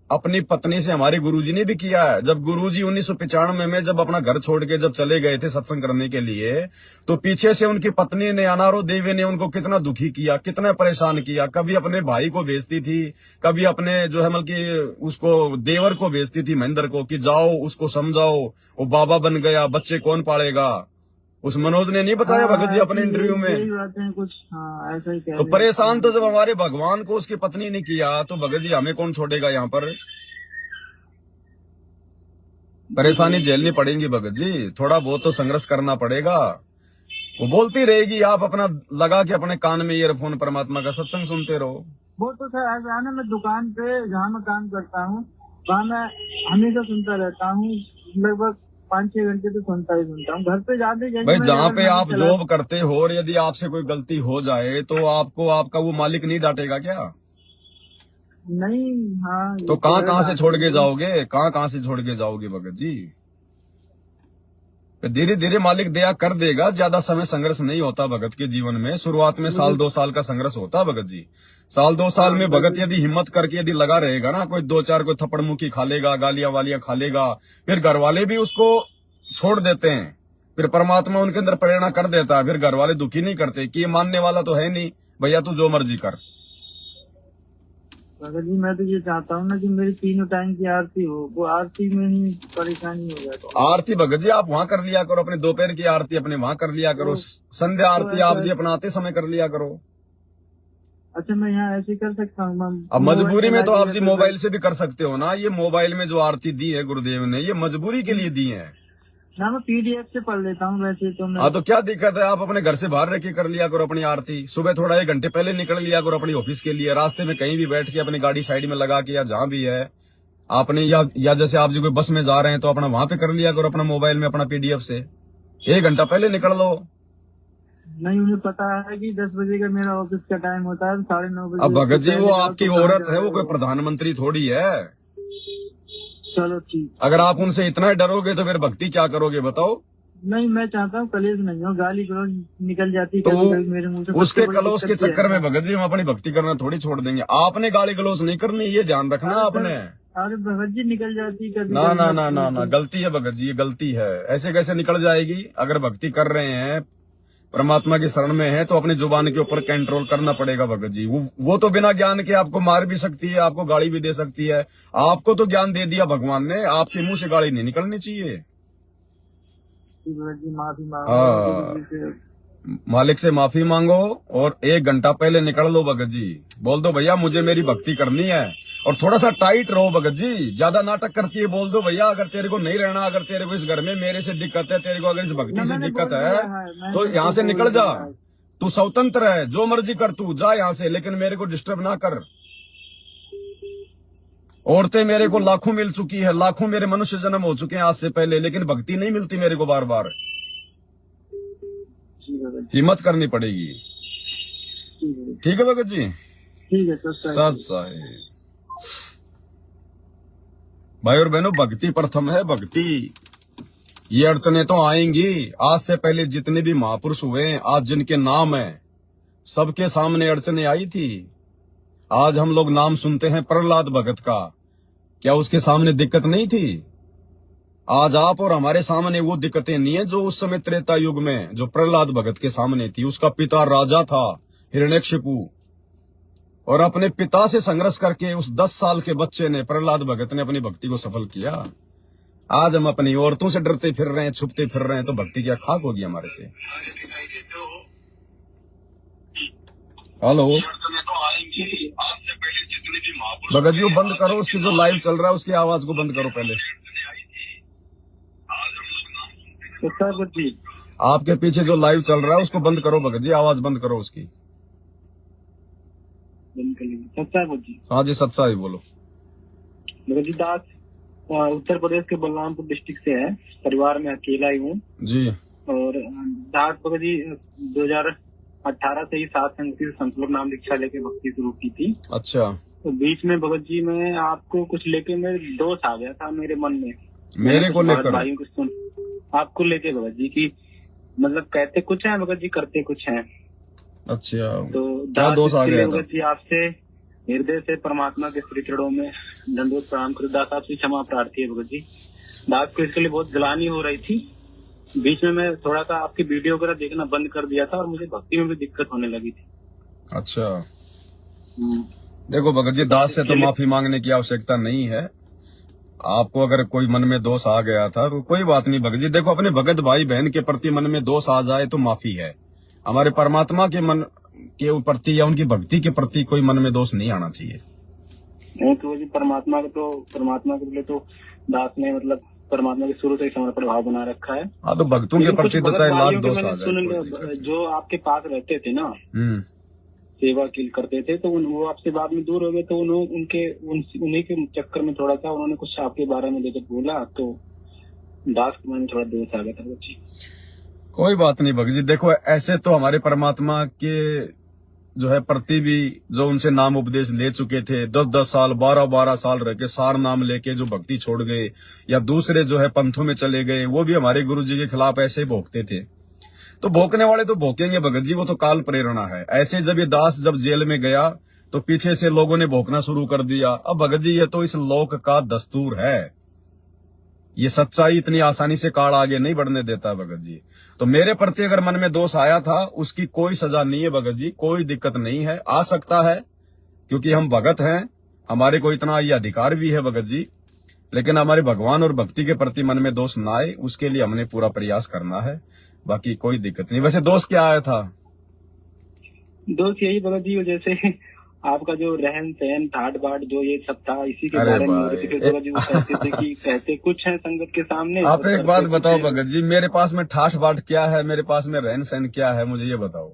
अपनी पत्नी से हमारे गुरुजी ने भी किया है। जब गुरुजी 1995 में जब अपना घर छोड़ के जब चले गए थे सत्संग करने के लिए, तो पीछे से उनकी पत्नी ने, अनारो देवी ने उनको कितना दुखी किया, कितना परेशान किया। कभी अपने भाई को भेजती थी, कभी अपने जो है मतलब कि उसको देवर को भेजती थी महेंद्र को, कि जाओ उसको समझाओ, वो बाबा बन गया, बच्चे कौन पालेगा। उस मनोज ने नहीं बताया भगत जी अपने इंटरव्यू में कुछ ऐसा ही तो परेशान तो जब हमारे भगवान को उसकी पत्नी ने किया, तो भगत जी हमें कौन छोड़ेगा। यहाँ पर परेशानी झेलनी पड़ेगी भगत जी, थोड़ा बहुत तो संघर्ष करना पड़ेगा। वो बोलती रहेगी, आप अपना लगा के अपने कान में ईयरफोन परमात्मा का सत्संग सुनते रहो। वो तो सर ऐसा है ना, मैं दुकान पे जहाँ मैं काम करता हूँ वहाँ मैं हमेशा सुनता रहता हूँ, लगभग 5-6 घंटे तो सुनता हूँ। घर पे जाते भाई जहाँ पे आप जॉब करते हो और यदि आपसे कोई गलती हो जाए तो आपको आपका वो मालिक नहीं डांटेगा क्या? नहीं। हाँ, तो कहाँ से छोड़ के जाओगे, कहाँ से छोड़ के जाओगे भगत जी? धीरे धीरे मालिक दया कर देगा। ज्यादा समय संघर्ष नहीं होता भगत के जीवन में। शुरुआत में 1-2 साल का संघर्ष होता है भगत जी। 1-2 साल में भगत यदि हिम्मत करके यदि लगा रहेगा ना, कोई 2-4 कोई थप्पड़ मुक्की खा लेगा, गालियां वालियां खा लेगा, फिर घर वाले भी उसको छोड़ देते हैं। फिर परमात्मा उनके अंदर प्रेरणा कर देता है, फिर घर वाले दुखी नहीं करते कि ये मानने वाला तो है नहीं, भैया तू जो मर्जी कर। भगत जी मैं तो ये चाहता हूँ ना कि मेरी 3 टाइम की आरती हो, वो आरती में ही परेशानी हो जाती है। आरती भगत जी आप वहाँ कर लिया करो, अपने दोपहर की आरती अपने वहाँ कर लिया करो, संध्या आरती आप जी अपना आते समय कर लिया करो। अच्छा मैं यहाँ ऐसे कर सकता हूँ? अब मजबूरी में तो आप जी मोबाइल से भी कर सकते हो ना। ये मोबाइल में जो आरती दी है गुरुदेव ने, ये मजबूरी के लिए दी है ना। मैं PDF से पढ़ लेता हूँ वैसे तो। हाँ तो क्या दिक्कत है, आप अपने घर से बाहर रह के कर लिया करो अपनी आरती। सुबह थोड़ा 1 घंटे पहले निकल लिया करो अपनी ऑफिस के लिए, रास्ते में कहीं भी बैठ के अपनी गाड़ी साइड में लगा के, या जहाँ भी है आपने, या जैसे आप जी कोई बस में जा रहे हैं तो अपना वहां पे कर लिया करो अपना मोबाइल में अपना PDF से। 1 घंटा पहले निकल लो। नहीं, उन्हें पता है कि 10 बजे का मेरा ऑफिस का टाइम होता है, 9:30 बजे। अब भगत जी वो आपकी औरत है, वो कोई प्रधानमंत्री थोड़ी है। चलो ठीक। अगर आप उनसे इतना ही डरोगे तो फिर भक्ति क्या करोगे बताओ? नहीं, मैं चाहता हूँ कलेश नहीं हो, गाली गलौज निकल जाती तो मेरे मुंह से। उसके कलेश के चक्कर में भगत जी हम अपनी भक्ति करना थोड़ी छोड़ देंगे। आपने गाली गलौज नहीं करनी, ये ध्यान रखना आपने। अरे भगत जी निकल जाती कभी। ना ना ना ना ना, गलती है भगत जी, ये गलती है। ऐसे कैसे निकल जाएगी? अगर भक्ति कर रहे हैं, परमात्मा की शरण में है, तो अपनी जुबान के ऊपर कंट्रोल करना पड़ेगा भगत जी। वो तो बिना ज्ञान के आपको मार भी सकती है, आपको गाली भी दे सकती है। आपको तो ज्ञान दे दिया भगवान ने, आपके मुंह से गाली नहीं निकलनी चाहिए। माफी मांगो, मालिक से माफी मांगो और 1 घंटा पहले निकल लो भगत जी। बोल दो भैया मुझे मेरी भक्ति करनी है, और थोड़ा सा टाइट रहो भगत जी। ज्यादा नाटक करती है, बोल दो भैया अगर तेरे को नहीं रहना, अगर तेरे को इस घर में मेरे से दिक्कत है, तेरे को अगर इस भक्ति से दिक्कत है तो यहाँ से निकल जा। तू स्वतंत्र है, जो मर्जी कर, तू जा यहाँ से, लेकिन मेरे को डिस्टर्ब ना कर। औरतें मेरे को लाखों मिल चुकी है, लाखों मेरे मनुष्य जन्म हो चुके हैं आज से पहले, लेकिन भक्ति नहीं मिलती मेरे को बार बार। हिम्मत करनी पड़ेगी। ठीक है भगत जी? ठीक है सत साहिब। भाई और बहनों, भक्ति प्रथम है, भक्ति। ये अड़चने तो आएंगी। आज से पहले जितने भी महापुरुष हुए, आज जिनके नाम है, सबके सामने अड़चने आई थी। आज हम लोग नाम सुनते हैं प्रहलाद भगत का, क्या उसके सामने दिक्कत नहीं थी? आज आप और हमारे सामने वो दिक्कतें नहीं है जो उस समय त्रेता युग में जो प्रहलाद भगत के सामने थी। उसका पिता राजा था हिरण्यकशिपु, और अपने पिता से संघर्ष करके उस 10 साल के बच्चे ने, प्रहलाद भगत ने, अपनी भक्ति को सफल किया। आज हम अपनी औरतों से डरते फिर रहे हैं, छुपते फिर रहे हैं, तो भक्ति क्या खाक होगी हमारे से? हेलो भगत जी, वो बंद करो, उसकी जो लाइव चल रहा है उसकी आवाज को बंद करो पहले। आपके पीछे जो लाइव चल रहा है उसको बंद करो भगत जी, आवाज बंद करो उसकी। हाँ जी, सत्सा ही बोलो। भगत जी दास उत्तर प्रदेश के बलरामपुर डिस्ट्रिक्ट से है, परिवार में अकेला ही हूँ जी। और दास भगत जी 2018 से ही सात संगति संकल्प नाम दीक्षा लेके भक्ति शुरू की थी। अच्छा। तो बीच में भगत जी मैं आपको कुछ लेके मेरे दोष आ गया था मेरे मन में, मेरे को लेकर? भाइयों को सुन, आपको लेके भगत जी की, मतलब कहते कुछ है भगत जी, करते कुछ है। अच्छा, तो क्या दोष आ गया था? भगत जी आपसे हृदय से परमात्मा के श्री चरणों में दंडवत प्रणाम कर दास आपसे क्षमा प्रार्थी है भगत जी। दास को इसके लिए बहुत ग्लानि हो रही थी। बीच में मैं थोड़ा सा आपकी वीडियो वगैरह देखना बंद कर दिया था और मुझे भक्ति में भी दिक्कत होने लगी थी। अच्छा, देखो भगत जी, दास से तो माफी मांगने की आवश्यकता नहीं है। आपको अगर कोई मन में दोष आ गया था तो कोई बात नहीं भगत जी। देखो, अपने भगत भाई बहन के प्रति मन में दोष आ जाए तो माफी है। हमारे परमात्मा के मन के प्रति या उनकी भक्ति के प्रति कोई मन में दोष नहीं आना चाहिए। नहीं तो जी, परमात्मा के लिए तो दास ने मतलब परमात्मा के शुरू से समर्पण भाव बना रखा है। हाँ, तो भक्तों के प्रति तो चाहे लाख दोष आ जाए। जो आपके पास रहते थे ना, सेवा करते थे, तो वो आपसे बाद में दूर हो गए, तो उन्हीं के चक्कर में थोड़ा सा उन्होंने कुछ आपके बारे में जब बोला तो दास के मन में थोड़ा दोष आ गया था बच्ची। कोई बात नहीं भगत जी। देखो, ऐसे तो हमारे परमात्मा के जो है प्रति भी जो उनसे नाम उपदेश ले चुके थे, 10-10 साल 12-12 साल रह के सार नाम लेके जो भक्ति छोड़ गए या दूसरे जो है पंथों में चले गए, वो भी हमारे गुरु जी के खिलाफ ऐसे ही भोंकते थे। तो भोंकने वाले तो भोंकेंगे भगत जी, वो तो काल प्रेरणा है। ऐसे जब ये दास जब जेल में गया तो पीछे से लोगों ने भोंकना शुरू कर दिया। अब भगत जी, ये तो इस लोक का दस्तूर है। ये सच्चाई इतनी आसानी से काल आगे नहीं बढ़ने देता भगत जी। तो मेरे प्रति अगर मन में दोष आया था, उसकी कोई सजा नहीं है भगत जी, कोई दिक्कत नहीं है। आ सकता है क्योंकि हम भगत हैं, हमारे को इतना ये अधिकार भी है भगत जी। लेकिन हमारे भगवान और भक्ति के प्रति मन में दोष ना आए, उसके लिए हमने पूरा प्रयास करना है। बाकी कोई दिक्कत नहीं। वैसे दोष क्या आया था? दोष यही भगत जी, जैसे आपका जो रहन सहन ठाट बाट जो ये सब था, इसी के बारे में कहते थे कि कहते कुछ है संगत के सामने। आप एक बात बताओ भगत जी, मेरे पास में ठाठ बाट क्या है, मेरे पास में रहन सहन क्या है, मुझे ये बताओ।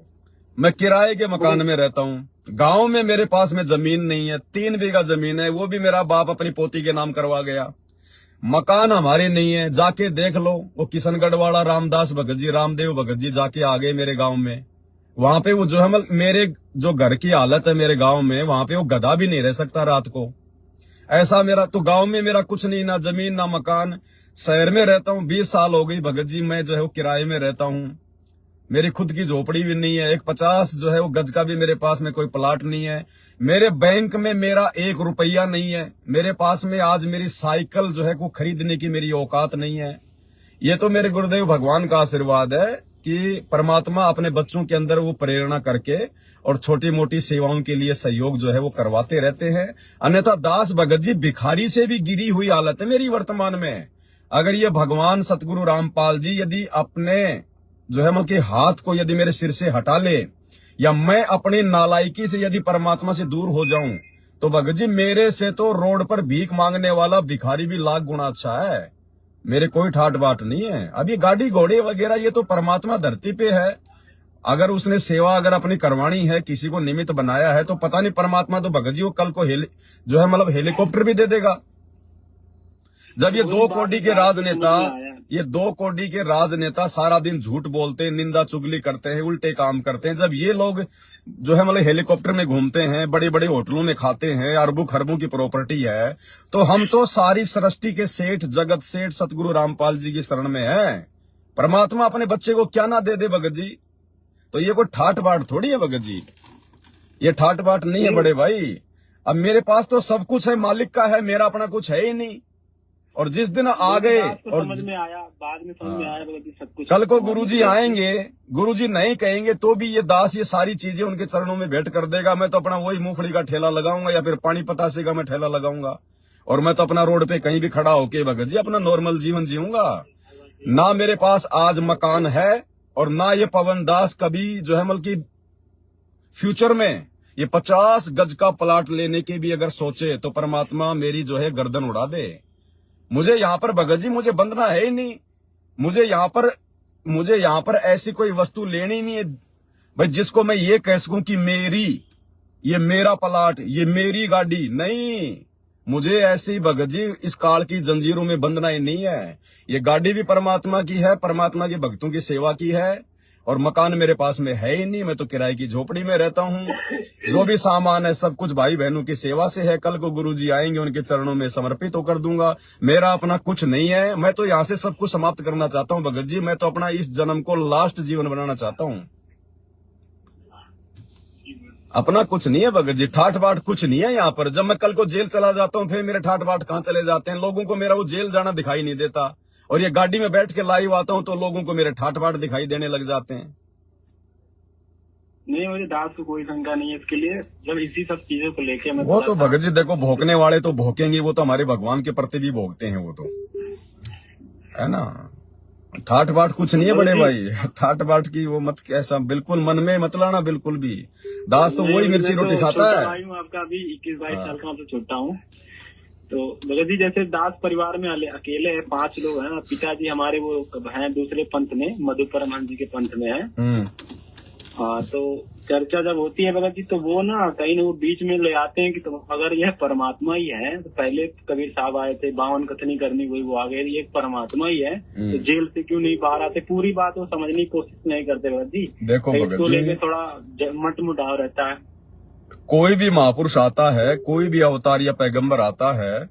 मैं किराए के मकान में रहता हूँ, गांव में मेरे पास में जमीन नहीं है, 3 बीघा जमीन है, वो भी मेरा बाप अपनी पोती के नाम करवा गया। मकान हमारे नहीं है, जाके देख लो। वो किशनगढ़ वाला रामदास भगत जी, रामदेव भगत जी जाके आ गए मेरे गाँव में। वहां पे वो जो है मेरे जो घर की हालत है मेरे गांव में, वहां पे वो गधा भी नहीं रह सकता रात को। ऐसा मेरा तो गांव में मेरा कुछ नहीं, ना जमीन ना मकान। शहर में रहता हूँ, 20 साल हो गई भगत जी, मैं जो है वो किराए में रहता हूँ। मेरी खुद की झोपड़ी भी नहीं है, एक 50 जो है वो गज का भी मेरे पास में कोई प्लाट नहीं है। मेरे बैंक में मेरा 1 रुपया नहीं है। मेरे पास में आज मेरी साइकिल जो है को खरीदने की मेरी औकात नहीं है। ये तो मेरे गुरुदेव भगवान का आशीर्वाद है कि परमात्मा अपने बच्चों के अंदर वो प्रेरणा करके और छोटी मोटी सेवाओं के लिए सहयोग जो है वो करवाते रहते हैं। अन्यथा दास भगत जी भिखारी से भी गिरी हुई हालत है मेरी वर्तमान में। अगर ये भगवान सतगुरु रामपाल जी यदि अपने जो है के हाथ को यदि मेरे सिर से हटा ले, या मैं अपनी नालायकी से यदि परमात्मा से दूर हो जाऊं, तो भगत जी मेरे से तो रोड पर भीख मांगने वाला भिखारी भी लाख गुना अच्छा है। मेरे कोई ठाट बाट नहीं है। अभी गाड़ी घोड़े वगैरह ये तो परमात्मा धरती पे है। अगर उसने सेवा अगर अपनी करवानी है, किसी को निमित्त बनाया है, तो पता नहीं परमात्मा तो भगत जी को कल को जो है हेलीकॉप्टर भी दे देगा। जब ये 2 कोड़ी के राजनेता सारा दिन झूठ बोलते हैं, निंदा चुगली करते हैं, उल्टे काम करते हैं, जब ये लोग जो है हेलीकॉप्टर में घूमते हैं, बड़े बड़े होटलों में खाते हैं, अरबों खरबों की प्रॉपर्टी है, तो हम तो सारी सृष्टि के सेठ, जगत सेठ सतगुरु रामपाल जी की शरण में है। परमात्मा अपने बच्चे को क्या ना दे दे भगत जी। तो ये कोई ठाट बाट थोड़ी है भगत जी, ये ठाट बाट नहीं है बड़े भाई। अब मेरे पास तो सब कुछ है, मालिक का है, मेरा अपना कुछ है ही नहीं। और जिस दिन आ गए और समझ में आया, बाद में समझ में आया सब कुछ। कल को गुरुजी आएंगे, गुरुजी नहीं कहेंगे तो भी ये दास ये सारी चीजें उनके चरणों में भेंट कर देगा। मैं तो अपना वही मूंगफली का ठेला लगाऊंगा या फिर पानी पतासे का मैं ठेला लगाऊंगा, और मैं तो अपना रोड पे कहीं भी खड़ा होके भगत जी अपना नॉर्मल जीवन जीऊंगा। ना मेरे पास आज मकान है और ना ये पवन दास कभी जो है फ्यूचर में ये 50 गज का प्लाट लेने की भी अगर सोचे तो परमात्मा मेरी जो है गर्दन उड़ा दे। मुझे यहाँ पर भगत जी मुझे बंधना है ही नहीं। मुझे यहाँ पर ऐसी कोई वस्तु लेनी नहीं है भाई जिसको मैं ये कह सकूं कि ये मेरा प्लाट, ये मेरी गाड़ी। नहीं, मुझे ऐसी भगत जी इस काल की जंजीरों में बंधना ही नहीं है। ये गाड़ी भी परमात्मा की है, परमात्मा के भक्तों की सेवा की है, और मकान मेरे पास में है ही नहीं। मैं तो किराए की झोपड़ी में रहता हूँ। जो भी सामान है सब कुछ भाई बहनों की सेवा से है। कल को गुरुजी आएंगे, उनके चरणों में समर्पित होकर दूंगा। मेरा अपना कुछ नहीं है। मैं तो यहाँ से सब कुछ समाप्त करना चाहता हूँ भगत जी। मैं तो अपना इस जन्म को लास्ट जीवन बनाना चाहता हूँ। अपना कुछ नहीं है भगत जी, ठाठ बाट कुछ नहीं है यहाँ पर। जब मैं कल को जेल चला जाता हूँ फिर मेरे ठाठ बाट कहाँ चले जाते हैं? लोगों को मेरा वो जेल जाना दिखाई नहीं देता, और ये गाड़ी में बैठ के लाइव आता हूँ तो लोगों को मेरे ठाठ बाट दिखाई देने लग जाते हैं। नहीं, मुझे दास को कोई शंका नहीं है इसके लिए। जब इसी सब चीजों को लेके मैं वो तो भगत जी देखो, भोंकने वाले तो भोंकेंगे, वो तो हमारे भगवान के प्रति भी भोंकते हैं, वो तो है ना। ठाठ बाट कुछ नहीं है बड़े भाई, ठाठ बाट की वो मत ऐसा बिल्कुल मन में मत लाना बिल्कुल भी। दास तो वही मिर्ची रोटी खाता है। आपका अभी 21-22 साल का तो छोटा हूँ। तो भगत जी जैसे दास परिवार में अकेले है, 5 लोग हैं। पिताजी हमारे वो हैं दूसरे पंथ में, मधु परमहंस जी के पंथ में है। हाँ, तो चर्चा जब होती है भगत जी तो वो ना कहीं ना वो बीच में ले आते हैं कि तो अगर यह परमात्मा ही है, तो पहले कबीर साहब आए थे, 52 कथनी करनी हुई, वो आ गए, ये परमात्मा ही है तो जेल से क्यों नहीं बाहर आते? पूरी बात वो समझने की कोशिश नहीं करते भगत जी। देखो भगत जी, लेके थोड़ा मट मुटाव रहता है। कोई भी महापुरुष आता है, कोई भी अवतार या पैगंबर आता है,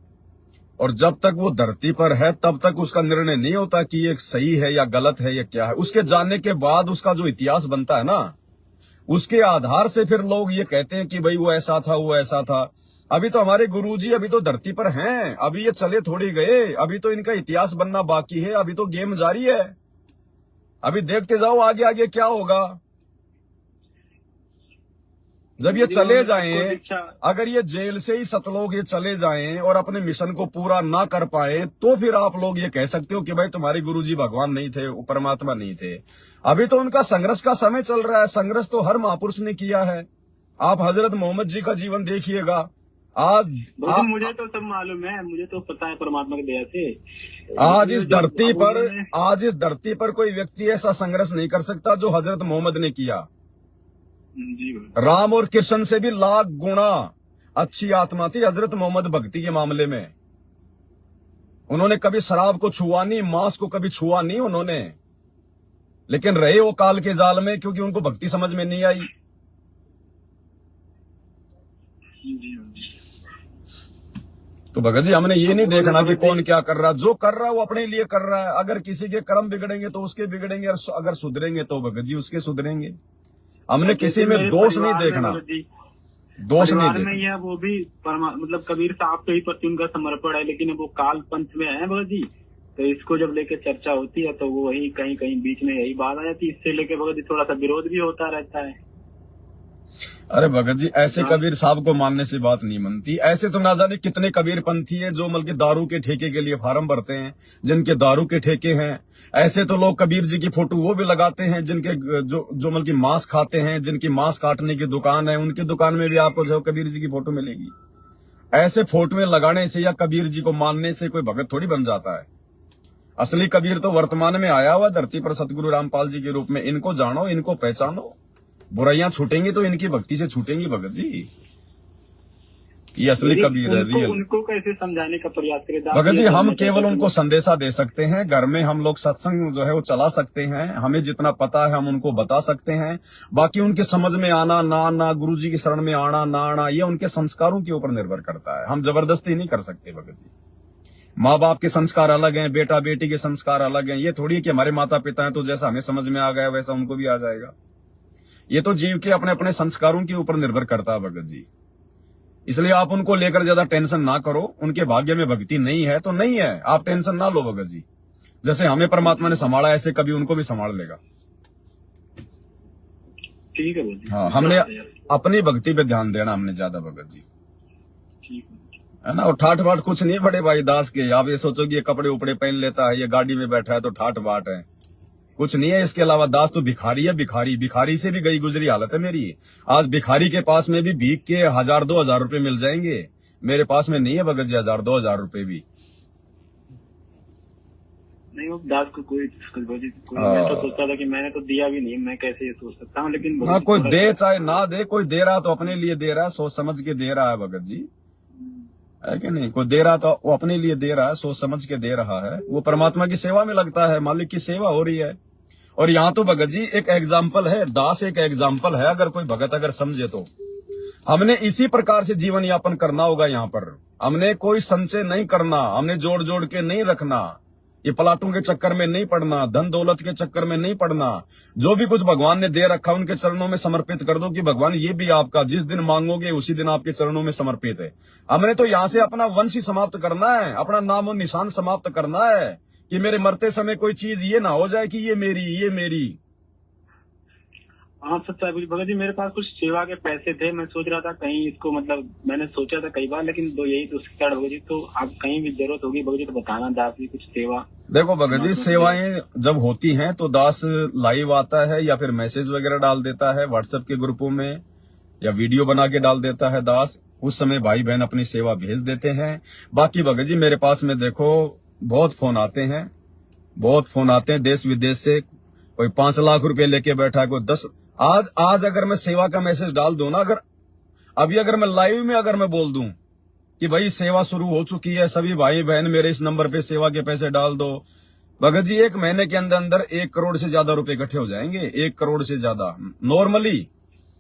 और जब तक वो धरती पर है तब तक उसका निर्णय नहीं होता कि ये सही है या गलत है या क्या है। उसके जानने के बाद उसका जो इतिहास बनता है ना, उसके आधार से फिर लोग ये कहते हैं कि भाई वो ऐसा था, वो ऐसा था। अभी तो हमारे गुरुजी अभी तो धरती पर हैं, अभी ये चले थोड़ी गए, अभी तो इनका इतिहास बनना बाकी है, अभी तो गेम जारी है। अभी देखते जाओ आगे आगे क्या होगा। जब ये चले जाएं, अगर ये जेल से ही सतलोग ये चले जाएं और अपने मिशन को पूरा ना कर पाए, तो फिर आप लोग ये कह सकते हो कि भाई तुम्हारे गुरुजी भगवान नहीं थे, वो परमात्मा नहीं थे। अभी तो उनका संघर्ष का समय चल रहा है। संघर्ष तो हर महापुरुष ने किया है। आप हजरत मोहम्मद जी का जीवन देखिएगा। आज मुझे तो सब मालूम है, मुझे तो पता है परमात्मा की दया से। आज इस धरती पर कोई व्यक्ति ऐसा संघर्ष नहीं कर सकता जो हजरत मोहम्मद ने किया। राम और कृष्ण से भी लाख गुना अच्छी आत्मा थी हजरत मोहम्मद भक्ति के मामले में। उन्होंने कभी शराब को छुआ नहीं, मांस को कभी छुआ नहीं उन्होंने, लेकिन रहे वो काल के जाल में क्योंकि उनको भक्ति समझ में नहीं आई। तो भगत जी हमने ये नहीं देखना कि कौन क्या कर रहा, जो कर रहा है वो अपने लिए कर रहा है। अगर किसी के कर्म बिगड़ेंगे तो उसके बिगड़ेंगे, अगर सुधरेंगे तो भगत जी उसके सुधरेंगे। हमने किसी में दोष नहीं देखना, दोष नहीं देखना। है वो भी मतलब कबीर साहब के ही प्रति उनका समर्पण है, लेकिन वो काल पंथ में है भगत जी। तो इसको जब लेके चर्चा होती है तो वो वही कहीं कहीं बीच में यही बात आ जाती है। इससे लेके भगत जी थोड़ा सा विरोध भी होता रहता है। अरे भगत जी ऐसे कबीर साहब को मानने से बात नहीं बनती। ऐसे तो ना जाने कितने कबीर पंथी है जो मतलब दारू के ठेके के लिए फार्म भरते हैं, जिनके दारू के ठेके हैं। ऐसे तो लोग कबीर जी की फोटो वो भी लगाते हैं जिनके जो मतलब मांस खाते हैं, जिनकी मांस काटने की दुकान है, उनकी दुकान में भी आपको जो कबीर जी की फोटो मिलेगी। ऐसे फोटो में लगाने से या कबीर जी को मानने से कोई भगत थोड़ी बन जाता है। असली कबीर तो वर्तमान में आया हुआ धरती पर सतगुरु रामपाल जी के रूप में। इनको जानो, इनको पहचानो। बुराइयां छूटेंगी तो इनकी भक्ति से छूटेंगी भगत जी। ये असली कबीर है, रियल। उनको कैसे समझाने का प्रयास करें भगत जी? हम केवल उनको संदेशा दे सकते हैं। घर में हम लोग सत्संग जो है वो चला सकते हैं। हमें जितना पता है हम उनको बता सकते हैं। बाकी उनके समझ में आना ना आना, गुरु जी की शरण में आना ना आना, ये उनके संस्कारों के ऊपर निर्भर करता है। हम जबरदस्ती नहीं कर सकते भगत जी। माँ बाप के संस्कार अलग हैं, बेटा बेटी के संस्कार अलग हैं। ये थोड़ी है कि हमारे माता पिता हैं तो जैसा हमें समझ में आ गया वैसा उनको भी आ जाएगा। ये तो जीव के अपने अपने संस्कारों के ऊपर निर्भर करता है भगत जी। इसलिए आप उनको लेकर ज्यादा टेंशन ना करो। उनके भाग्य में भक्ति नहीं है तो नहीं है, आप टेंशन ना लो भगत जी। जैसे हमें परमात्मा ने संभाला ऐसे कभी उनको भी संभाल लेगा। ठीक है भगत जी। हाँ, हमने अपनी भक्ति पे ध्यान देना, हमने ज्यादा भगत जी, है ना। और ठाठ बाट कुछ नहीं बड़े भाई दास के। आप ये सोचो कि ये कपड़े उपड़े पहन लेता है, ये गाड़ी में बैठा है तो ठाठ बाट है, कुछ नहीं है। इसके अलावा दास तो भिखारी है, भिखारी। भिखारी से भी गई गुजरी हालत है मेरी। आज भिखारी के पास में भी भीख के 1000-2000 रुपए मिल जाएंगे। मेरे पास में नहीं है भगत जी 1000-2000 रुपए भी नहीं। वो दास को कोई मैं तो सोचता था कि मैंने तो दिया भी नहीं, मैं कैसे ये सोच सकता हूँ। लेकिन हाँ, कोई दे चाहे ना दे, कोई दे रहा तो अपने लिए दे रहा है, सोच समझ के दे रहा है भगत जी, है कि नहीं। कोई दे रहा तो वो अपने लिए दे रहा है, सोच समझ के दे रहा है। वो परमात्मा की सेवा में लगता है, मालिक की सेवा हो रही है। और यहाँ तो भगत जी एक एग्जाम्पल है, दास एक एग्जाम्पल है। अगर कोई भगत अगर समझे तो हमने इसी प्रकार से जीवन यापन करना होगा। यहाँ पर हमने कोई संचय नहीं करना, हमने जोड़ जोड़ के नहीं रखना। ये प्लाटों के चक्कर में नहीं पड़ना, धन दौलत के चक्कर में नहीं पड़ना। जो भी कुछ भगवान ने दे रखा उनके चरणों में समर्पित कर दो कि भगवान ये भी आपका, जिस दिन मांगोगे उसी दिन आपके चरणों में समर्पित है। हमने तो यहाँ से अपना वंश ही समाप्त करना है, अपना नाम और निशान समाप्त करना है कि मेरे मरते समय कोई चीज ये ना हो जाए कि ये मेरी। हाँ सच्चा भगत जी, मेरे पास कुछ सेवा के पैसे थे, मैं सोच रहा था कहीं इसको मतलब मैंने सोचा था कई बार, लेकिन दो यही तो उसके भगत जी, तो आप कहीं भी जरूरत होगी भगत जी तो बताना, दास की कुछ सेवा। देखो भगत जी, सेवाएं जब होती हैं तो दास लाइव आता है या फिर मैसेज वगैरह डाल देता है व्हाट्सएप के ग्रुपों में, या वीडियो बना के डाल देता है दास। उस समय भाई बहन अपनी सेवा भेज देते हैं। बाकी भगत जी मेरे पास में देखो बहुत फोन आते हैं देश विदेश से। कोई 5 लाख रुपए लेके बैठा है, कोई 10। आज अगर मैं सेवा का मैसेज डाल दूं ना, अगर मैं लाइव में अगर मैं बोल दूं कि भाई सेवा शुरू हो चुकी है, सभी भाई बहन मेरे इस नंबर पे सेवा के पैसे डाल दो, भगत जी 1 महीने के अंदर 1 करोड़ से ज्यादा रुपए इकट्ठे हो जाएंगे, 1 करोड़ से ज्यादा नॉर्मली।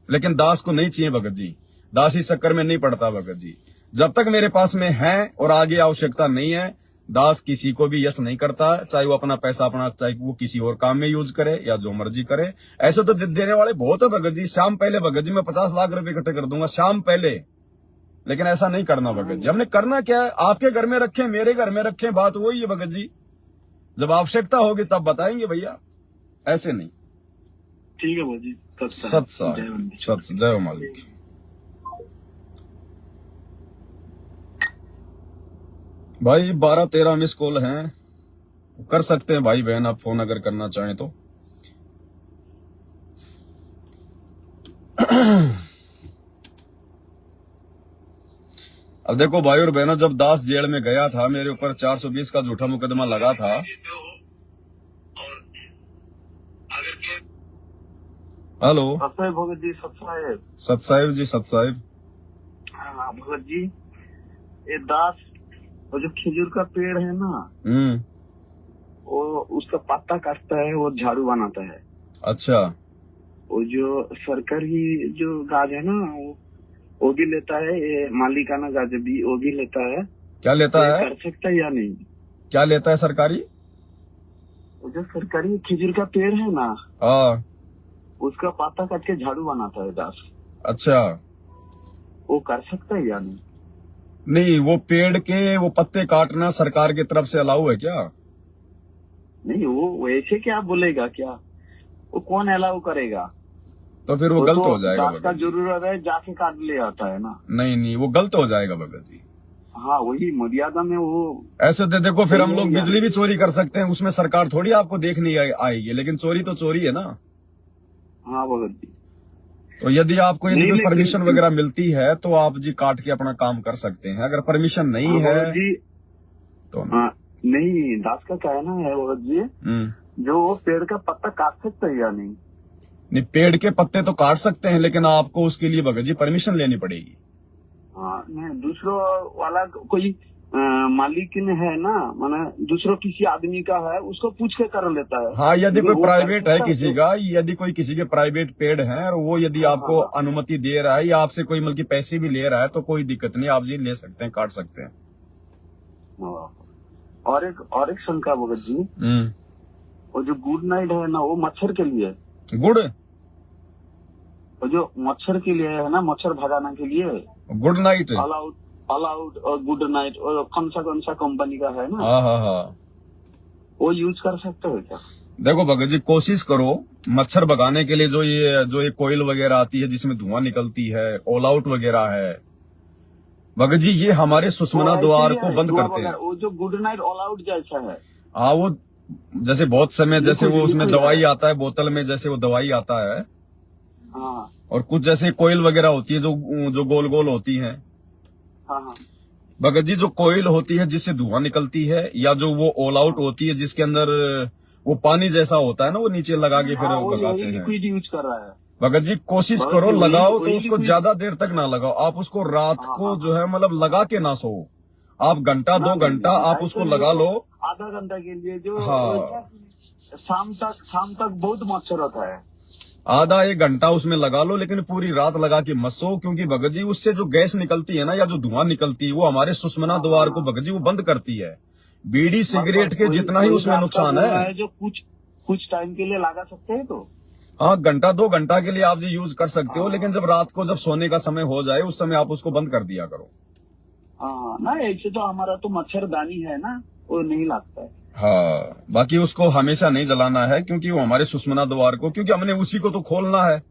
लेकिन दास को नहीं चाहिए भगत जी, दास इस चक्कर में नहीं पड़ता भगत जी। जब तक मेरे पास में है और आगे आवश्यकता नहीं है, दास किसी को भी यस नहीं करता, चाहे वो अपना पैसा चाहे वो किसी और काम में यूज करे या जो मर्जी करे। ऐसे तो देने वाले बहुत है भगत जी। शाम पहले भगत जी मैं 50 लाख रुपए इकट्ठे कर दूंगा शाम पहले, लेकिन ऐसा नहीं करना भगत जी। हमने करना क्या है, आपके घर में रखें, मेरे घर में रखें, बात वही है भगत जी। जब आवश्यकता होगी तब बताएंगे भैया, ऐसे नहीं। ठीक है भगत जी, सत जय मालिक। भाई 12-13 मिस कॉल हैं, कर सकते हैं भाई बहन आप फोन अगर करना चाहें तो। अब देखो भाई और बहनों, जब दास जेल में गया था मेरे ऊपर 420 का झूठा मुकदमा लगा था। हेलो भगत जी, सत साहिब जी, सत साहिब। हाँ भगत जी, ये दास वो जो खजूर का पेड़ है ना, वो उसका पत्ता काटता है, वो झाड़ू बनाता है। अच्छा। वो जो सरकारी जो गाज है ना, वो भी लेता है, ये मालिकाना गाज भी वो भी लेता है। क्या लेता है? कर सकता है या नहीं? क्या लेता है सरकारी? वो जो सरकारी खजूर का पेड़ है ना, हाँ, उसका पत्ता काट के झाड़ू बनाता है दास। अच्छा, वो कर सकता है या नहीं? नहीं, वो पेड़ के वो पत्ते काटना सरकार की तरफ से अलाउ है क्या? नहीं, वो वैसे क्या बोलेगा, क्या वो कौन अलाउ करेगा? तो फिर वो गलत हो जाएगा भगत जी। जरूरत है जाके काट ले आता है ना। नहीं, वो गलत हो जाएगा भगत जी। हाँ, वही मर्यादा में वो ऐसे तो देखो फिर हम लोग बिजली भी चोरी कर सकते हैं, उसमें सरकार थोड़ी आपको देखने आएगी, लेकिन चोरी तो चोरी है ना। हाँ भगत जी। तो यदि आपको यदि कोई परमिशन वगैरह मिलती है तो आप जी काट के अपना काम कर सकते हैं। अगर परमिशन नहीं है जी तो नहीं। दास का कहना है भगत जी, जो पेड़ का पत्ता काट सकते हैं या नहीं? नहीं, पेड़ के पत्ते तो काट सकते हैं, लेकिन आपको उसके लिए भगत जी परमिशन लेनी पड़ेगी। हाँ, नहीं, दूसरों वाला कोई मालिक है ना, माने दूसरों किसी आदमी का है, उसको पूछ के कर लेता है। हाँ, यदि कोई प्राइवेट है किसी का, यदि कोई किसी के प्राइवेट पेड़ है और वो यदि आपको अनुमति दे रहा है या आपसे कोई मतलब पैसे भी ले रहा है तो कोई दिक्कत नहीं, आप जी ले सकते हैं, काट सकते हैं। और एक शंका भगत जी, वो जो गुड नाइट है ना, वो मच्छर के लिए गुड, वो जो मच्छर के लिए है ना, मच्छर भगाने के लिए गुड नाइट, ऑल आउट और गुड नाइट, और कौन सा कंपनी का है ना, हाँ, वो यूज कर सकते हो क्या? देखो भगत जी, कोशिश करो मच्छर भगाने के लिए जो ये कोयल वगैरह आती है जिसमें धुआं निकलती है, ऑल आउट वगैरह है भगत जी, ये हमारे सुषमना द्वार को बंद करते हैं। वो जो गुड नाइट ऑल आउट जैसा है, हाँ, वो जैसे बहुत समय जैसे वो उसमें दवाई आता है बोतल में, जैसे वो दवाई आता है, हाँ, और कुछ जैसे कोयल वगैरह होती है जो गोल गोल होती है। हाँ, भगत जी, जो कोयल होती है जिससे धुआं निकलती है, या जो वो ऑल आउट होती है जिसके अंदर वो पानी जैसा होता है ना, वो नीचे लगा के फिर लगाते हैं। यूज कर रहा है भगत जी, कोशिश करो लगाओ तो उसको ज्यादा देर तक ना लगाओ, आप उसको रात को जो है मतलब लगा के ना सो, आप घंटा 2 घंटा आप उसको लगा लो, आधा घंटा के लिए, जो हाँ, शाम तक बहुत मच्छर होता है, आधा 1 घंटा उसमें लगा लो, लेकिन पूरी रात लगा के मत सो, क्योंकि भगत जी उससे जो गैस निकलती है ना, या जो धुआं निकलती है, वो हमारे सुषमना द्वार को भगत जी वो बंद करती है। बीड़ी सिगरेट के जितना ही उसमें नुकसान है। जो कुछ टाइम के लिए लगा सकते हैं तो हाँ, घंटा 2 घंटा के लिए आप ये यूज कर सकते हो, लेकिन जब रात को जब सोने का समय हो जाए उस समय आप उसको बंद कर दिया करो। हाँ ना, ऐसे तो हमारा तो मच्छरदानी है ना, वो नहीं लगता है। हाँ, बाकी उसको हमेशा नहीं जलाना है, क्योंकि वो हमारे सुषमना द्वार को, क्योंकि हमने उसी को तो खोलना है,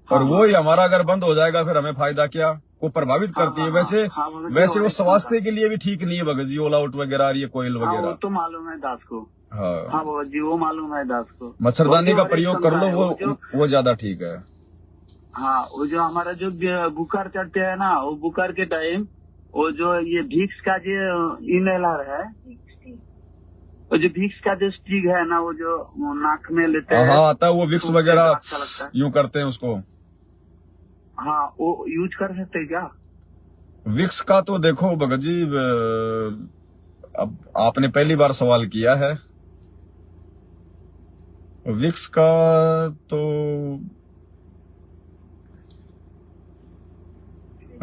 और वो ही हमारा अगर बंद हो जाएगा फिर हमें फायदा क्या, वो प्रभावित करती है। वैसे वो स्वास्थ्य के लिए भी ठीक नहीं है भगत जी, ऑल आउट वगैरह, ये कोयल वगैरह। वो तो मालूम है दास को। हाँ भगत जी, वो मालूम है दास को। मच्छरदानी का प्रयोग कर लो, वो ज्यादा ठीक है। हाँ, वो जो हमारा जो बुखार चढ़ते है ना, वो बुखार के टाइम वो जो ये विक्स का जो इनहेलर है, वो जो विक्स का जो स्टिक है ना, वो जो नाक में लेते हैं। हाँ, आता है वो विक्स वगैरह, यूं करते हैं उसको। हाँ, वो यूज कर सकते हैं क्या? विक्स का तो देखो भगत जी, अब आपने पहली बार सवाल किया है। विक्स का तो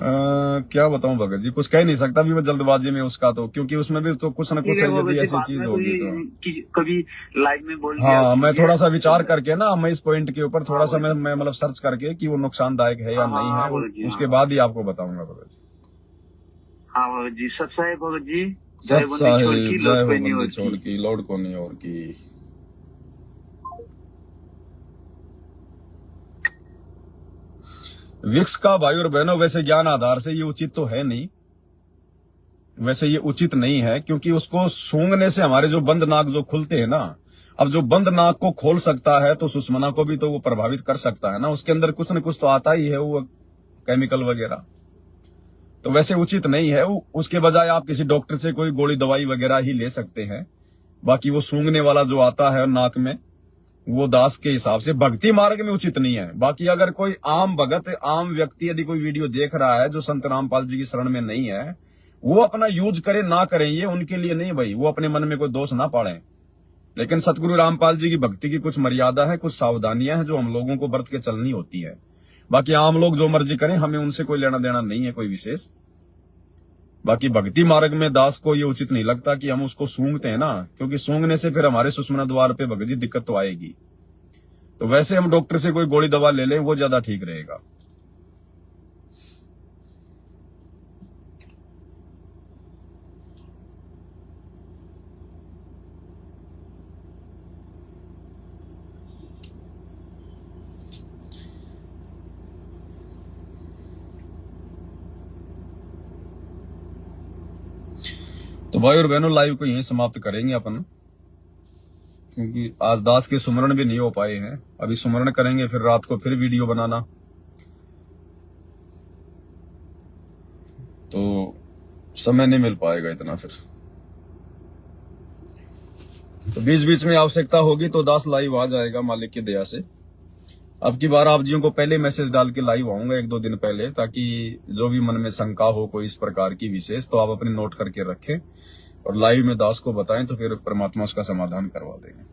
क्या बताऊं भगत जी, कुछ कह नहीं सकता भी मैं जल्दबाजी में उसका तो, क्योंकि उसमें भी तो कुछ न कुछ यदि ऐसी चीज होगी तो कभी लाइव में बोल। हाँ, मैं थोड़ा सा विचार करके ना, मैं इस पॉइंट के ऊपर थोड़ा सा मैं मतलब सर्च करके कि वो नुकसानदायक है या नहीं है, उसके बाद ही आपको बताऊंगा भगत जी। हाँ भगत जी, सच है भगत जी। सच साहिब, जय हो बंदी छोड़ की, लौट को नहीं और की। विक्स का भाई और बहनों वैसे ज्ञान आधार से ये उचित तो है नहीं, वैसे ये उचित नहीं है, क्योंकि उसको सूंघने से हमारे जो बंद नाक जो खुलते हैं ना, अब जो बंद नाक को खोल सकता है तो सुषमना को भी तो वो प्रभावित कर सकता है ना, उसके अंदर कुछ न कुछ तो आता ही है, वो केमिकल वगैरह। तो वैसे उचित नहीं है। उसके बजाय आप किसी डॉक्टर से कोई गोली दवाई वगैरह ही ले सकते हैं। बाकी वो सूंघने वाला जो आता है नाक में, वो दास के हिसाब से भक्ति मार्ग में उचित नहीं है। बाकी अगर कोई आम भगत, आम व्यक्ति यदि कोई वीडियो देख रहा है जो संत रामपाल जी की शरण में नहीं है, वो अपना यूज करे ना करें, ये उनके लिए नहीं भाई, वो अपने मन में कोई दोष ना पाड़े। लेकिन सतगुरु रामपाल जी की भक्ति की कुछ मर्यादा है, कुछ सावधानियां हैं जो हम लोगों को बरत के चलनी होती है। बाकी आम लोग जो मर्जी करें, हमें उनसे कोई लेना देना नहीं है कोई विशेष। बाकी भक्ति मार्ग में दास को ये उचित नहीं लगता कि हम उसको सूंघते हैं ना, क्योंकि सूंघने से फिर हमारे सुषमना द्वार पे भगत जी दिक्कत तो आएगी। तो वैसे हम डॉक्टर से कोई गोली दवा ले लें, वो ज्यादा ठीक रहेगा। तो भाई और बहनों, लाइव को यहीं समाप्त करेंगे अपन, क्योंकि आज दास के सुमरण भी नहीं हो पाए हैं। अभी सुमरण करेंगे, फिर रात को फिर वीडियो बनाना, तो समय नहीं मिल पाएगा इतना। फिर तो बीच बीच में आवश्यकता होगी तो दास लाइव आ जाएगा मालिक की दया से। अब की बार आप जियों को पहले मैसेज डाल के लाइव आऊंगा 1-2 दिन पहले, ताकि जो भी मन में शंका हो कोई इस प्रकार की विशेष, तो आप अपने नोट करके रखें और लाइव में दास को बताएं, तो फिर परमात्मा उसका समाधान करवा देंगे।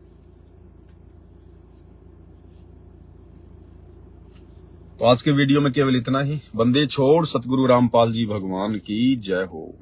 तो आज के वीडियो में केवल इतना ही। बंदे छोड़ सतगुरु रामपाल जी भगवान की जय हो।